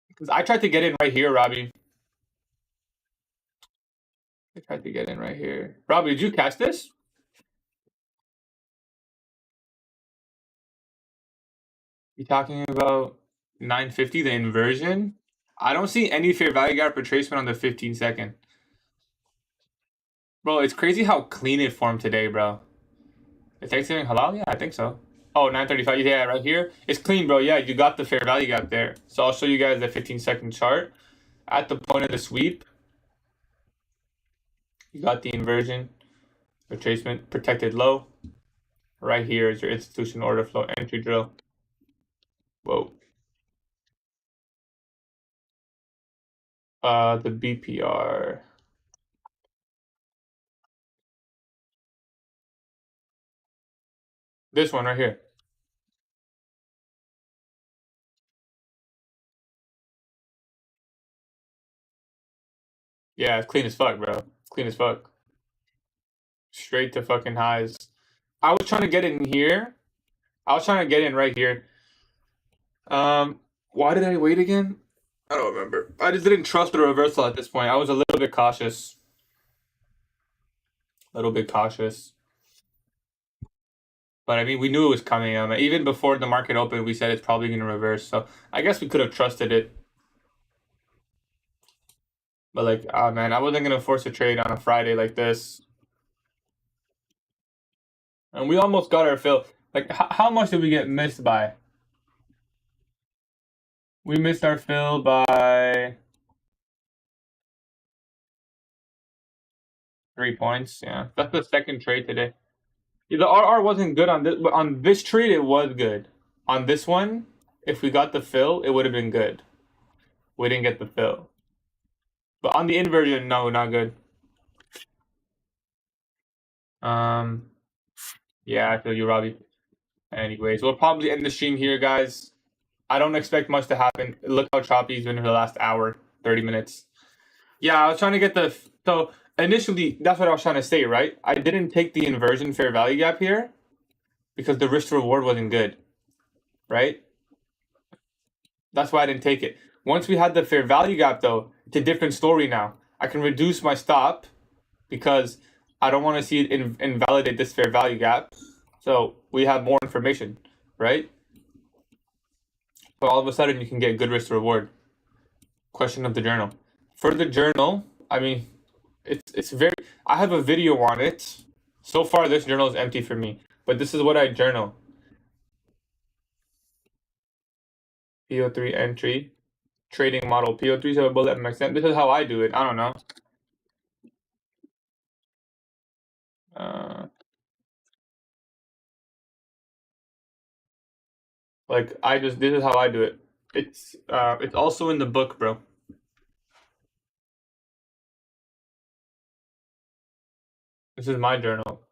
Because I tried to get in right here, Robbie. I tried to get in right here. Robbie, did you catch this? You talking about 950, the inversion? I don't see any fair value gap retracement on the 15-second. Bro, it's crazy how clean it formed today, bro. Is Thanksgiving halal? Yeah, I think so. Oh, 935. Yeah, right here. It's clean, bro. Yeah, you got the fair value gap there. So I'll show you guys the 15-second chart. At the point of the sweep, you got the inversion, retracement, protected low. Right here is your institution order flow entry drill. Whoa. The BPR. This one right here. Yeah, it's clean as fuck, bro. Clean as fuck. Straight to fucking highs. I was trying to get in here. I was trying to get in right here. Why did I wait again? I don't remember. I just didn't trust the reversal at this point. I was a little bit cautious. A little bit cautious. But I mean, we knew it was coming. Even before the market opened, we said it's probably going to reverse. So I guess we could have trusted it. But like, oh man, I wasn't going to force a trade on a Friday like this. And we almost got our fill. Like, how much did we get missed by? We missed our fill by 3 points. Yeah, that's the second trade today. Yeah, the RR wasn't good on this, but on this trade it was good. On this one, if we got the fill, it would have been good. We didn't get the fill. But on the inversion, no, not good. Yeah, I feel you, Robbie. Anyways, we'll probably end the stream here, guys. I don't expect much to happen. Look how choppy it's been for the last hour, 30 minutes. Yeah, I was trying to get the... So, initially, that's what I was trying to say, right? I didn't take the inversion fair value gap here because the risk to reward wasn't good, right? That's why I didn't take it. Once we had the fair value gap, though, it's a different story now. I can reduce my stop because I don't want to see it invalidate this fair value gap. So we have more information, right? So all of a sudden you can get good risk to reward. Question of the journal. For the journal, I mean, it's very... I have a video on it. So far, this journal is empty for me. But this is what I journal. PO3 entry. Trading model. PO3 is a bullet extent. This is how I do it. I don't know. This is how I do it. It's also in the book, bro. This is my journal.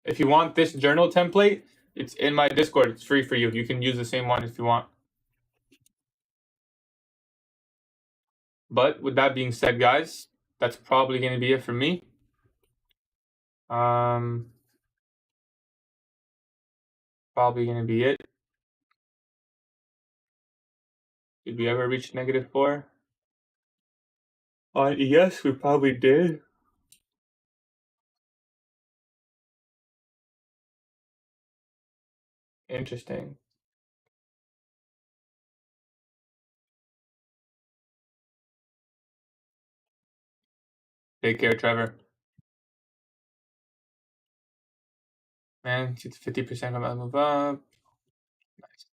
If you want this journal template, it's in my Discord. It's free for you. You can use the same one if you want. But with that being said, guys, that's probably going to be it for me. Probably going to be it. Did we ever reach -4? Yes, we probably did. Interesting. Take care, Trevor. Man, it's 50% about to move up. Nice.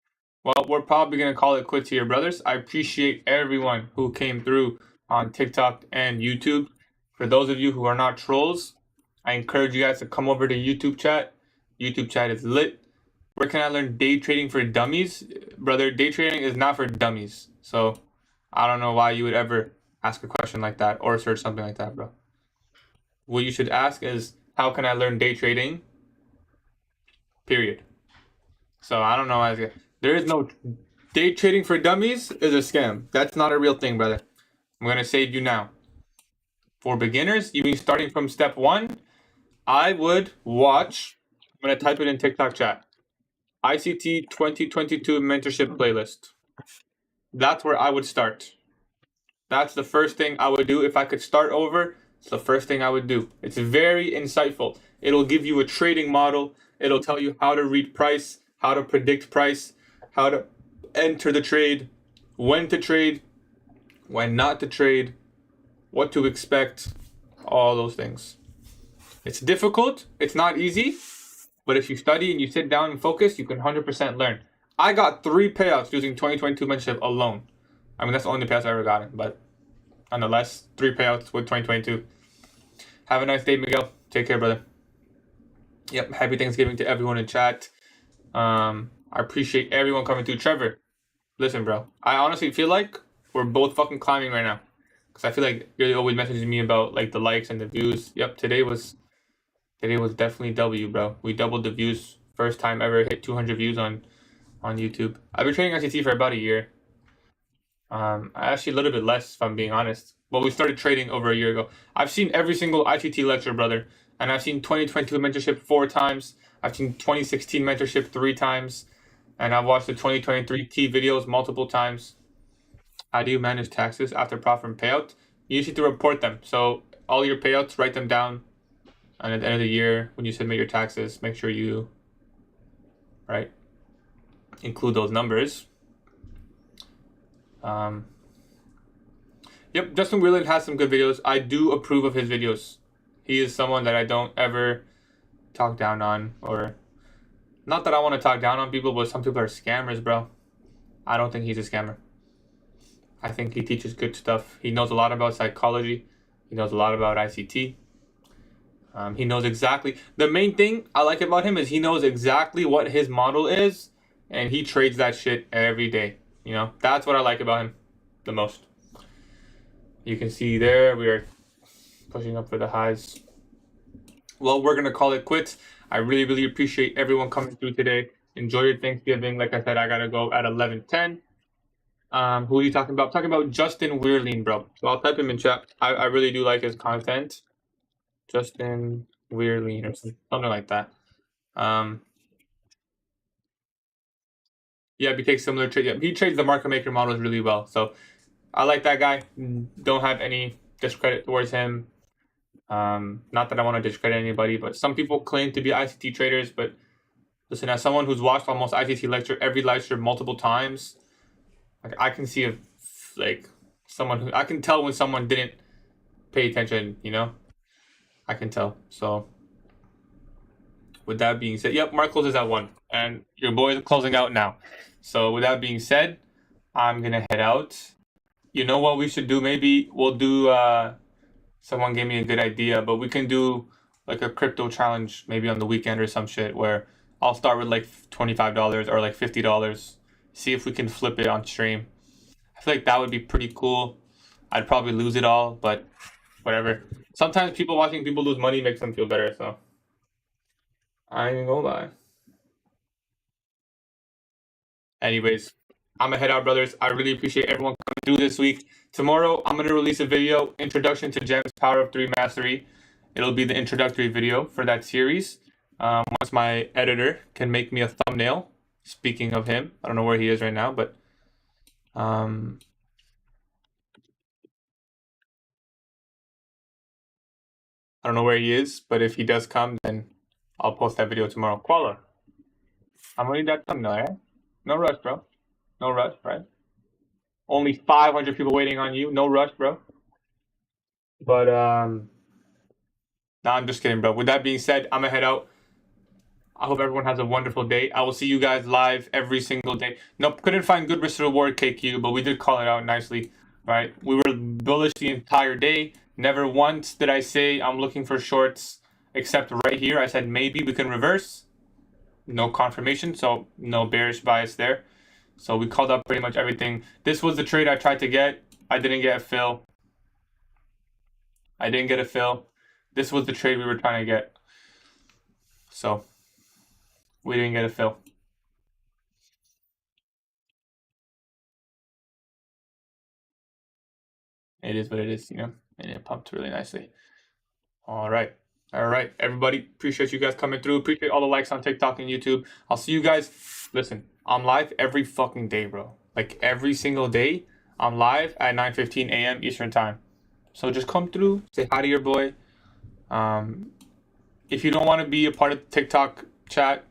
Well, we're probably going to call it quits here, brothers. I appreciate everyone who came through on TikTok and YouTube. For those of you who are not trolls, I encourage you guys to come over to YouTube chat. YouTube chat is lit. Where can I learn day trading for dummies? Brother, day trading is not for dummies. So I don't know why you would ever ask a question like that or search something like that, bro. What you should ask is, how can I learn day trading? Period. So I don't know. There is no day trading for dummies is a scam. That's not a real thing, brother. I'm gonna save you now. For beginners, you mean starting from step one? I would watch. I'm gonna type it in TikTok chat. ICT 2022 mentorship playlist. That's where I would start. That's the first thing I would do if I could start over. It's the first thing I would do. It's very insightful. It'll give you a trading model. It'll tell you how to read price, how to predict price, how to enter the trade, when not to trade, what to expect, all those things. It's difficult. It's not easy. But if you study and you sit down and focus, you can 100% learn. I got 3 payouts using 2022 mentorship alone. I mean, that's the only payouts I ever gotten, but nonetheless, 3 payouts with 2022. Have a nice day, Miguel. Take care, brother. Yep, happy Thanksgiving to everyone in chat. I appreciate everyone coming through. Trevor, listen, bro. I honestly feel like we're both fucking climbing right now. Because I feel like you're always messaging me about like the likes and the views. Yep, today was definitely W, bro. We doubled the views. First time ever hit 200 views on YouTube. I've been trading ICT for about a year. Actually a little bit less, if I'm being honest. But we started trading over a year ago. I've seen every single ICT lecture, brother. And I've seen 2022 mentorship 4 times. I've seen 2016 mentorship 3 times. And I've watched the 2023 T videos multiple times. How do you manage taxes after profit and payout? You just need to report them. So all your payouts, write them down. And at the end of the year, when you submit your taxes, make sure you, right, include those numbers. Yep, Justin Wheelan has some good videos. I do approve of his videos. He is someone that I don't ever talk down on, or not that I want to talk down on people, but some people are scammers, bro. I don't think he's a scammer. I think he teaches good stuff. He knows a lot about psychology. He knows a lot about ICT. He knows exactly. The main thing I like about him is he knows exactly what his model is, and he trades that shit every day. You know, that's what I like about him the most. You can see there we are pushing up for the highs. Well, we're gonna call it quits. I really, really appreciate everyone coming through today. Enjoy your Thanksgiving. Like I said, I gotta go at 11:10. Who are you talking about? I'm talking about Justin Weirlean, bro. So I'll type him in chat. I really do like his content. Justin Weirlean or something like that. Yeah, he takes similar trade. Yeah, he trades the market maker models really well. So I like that guy. Don't have any discredit towards him. Not that I want to discredit anybody, but some people claim to be ICT traders. But listen, as someone who's watched almost ICT lecture, every lecture multiple times, like I can see someone who I can tell when someone didn't pay attention. You know, I can tell. So with that being said, yep, Mark closes at 1, and your boy is closing out now. So with that being said, I'm gonna head out. You know what we should do? Maybe we'll do. Someone gave me a good idea, but we can do like a crypto challenge maybe on the weekend or some shit where I'll start with like $25 or like $50. See if we can flip it on stream. I feel like that would be pretty cool. I'd probably lose it all, but whatever. Sometimes watching people lose money makes them feel better, so I ain't gonna lie. Anyways, I'm gonna head out, brothers. I really appreciate everyone coming through this week. Tomorrow, I'm gonna release a video, Introduction to GEMS Power of 3 Mastery. It'll be the introductory video for that series. Once my editor can make me a thumbnail. Speaking of him, I don't know where he is right now, but I don't know where he is, but if he does come, then I'll post that video tomorrow. Koala, I'm gonna need that thumbnail, right? No rush, bro. No rush, right? Only 500 people waiting on you. No rush, bro. But no, I'm just kidding, bro. With that being said, I'm gonna head out. I hope everyone has a wonderful day. I will see you guys live every single day. Nope, couldn't find good risk reward KQ, but we did call it out nicely, right? We were bullish the entire day. Never once did I say I'm looking for shorts, except right here. I said maybe we can reverse. No confirmation, so no bearish bias there. So we called up pretty much everything. This was the trade I tried to get. I didn't get a fill. This was the trade we were trying to get. So we didn't get a fill. it is what it is, you know, and it pumped really nicely. All right. All right, everybody. Appreciate you guys coming through. Appreciate all the likes on TikTok and YouTube. I'll see you guys. Listen, I'm live every fucking day, bro. Like every single day, I'm live at 9:15 a.m. Eastern time. So just come through, say hi to your boy. If you don't want to be a part of the TikTok chat,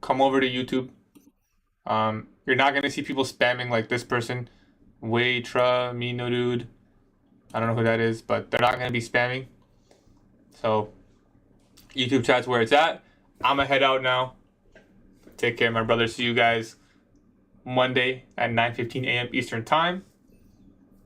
come over to YouTube. You're not gonna see people spamming like this person, Waytra, me no dude. I don't know who that is, but they're not gonna be spamming. So YouTube chat's where it's at. I'ma head out now. Take care, my brother. See you guys Monday at 9:15 a.m. Eastern time.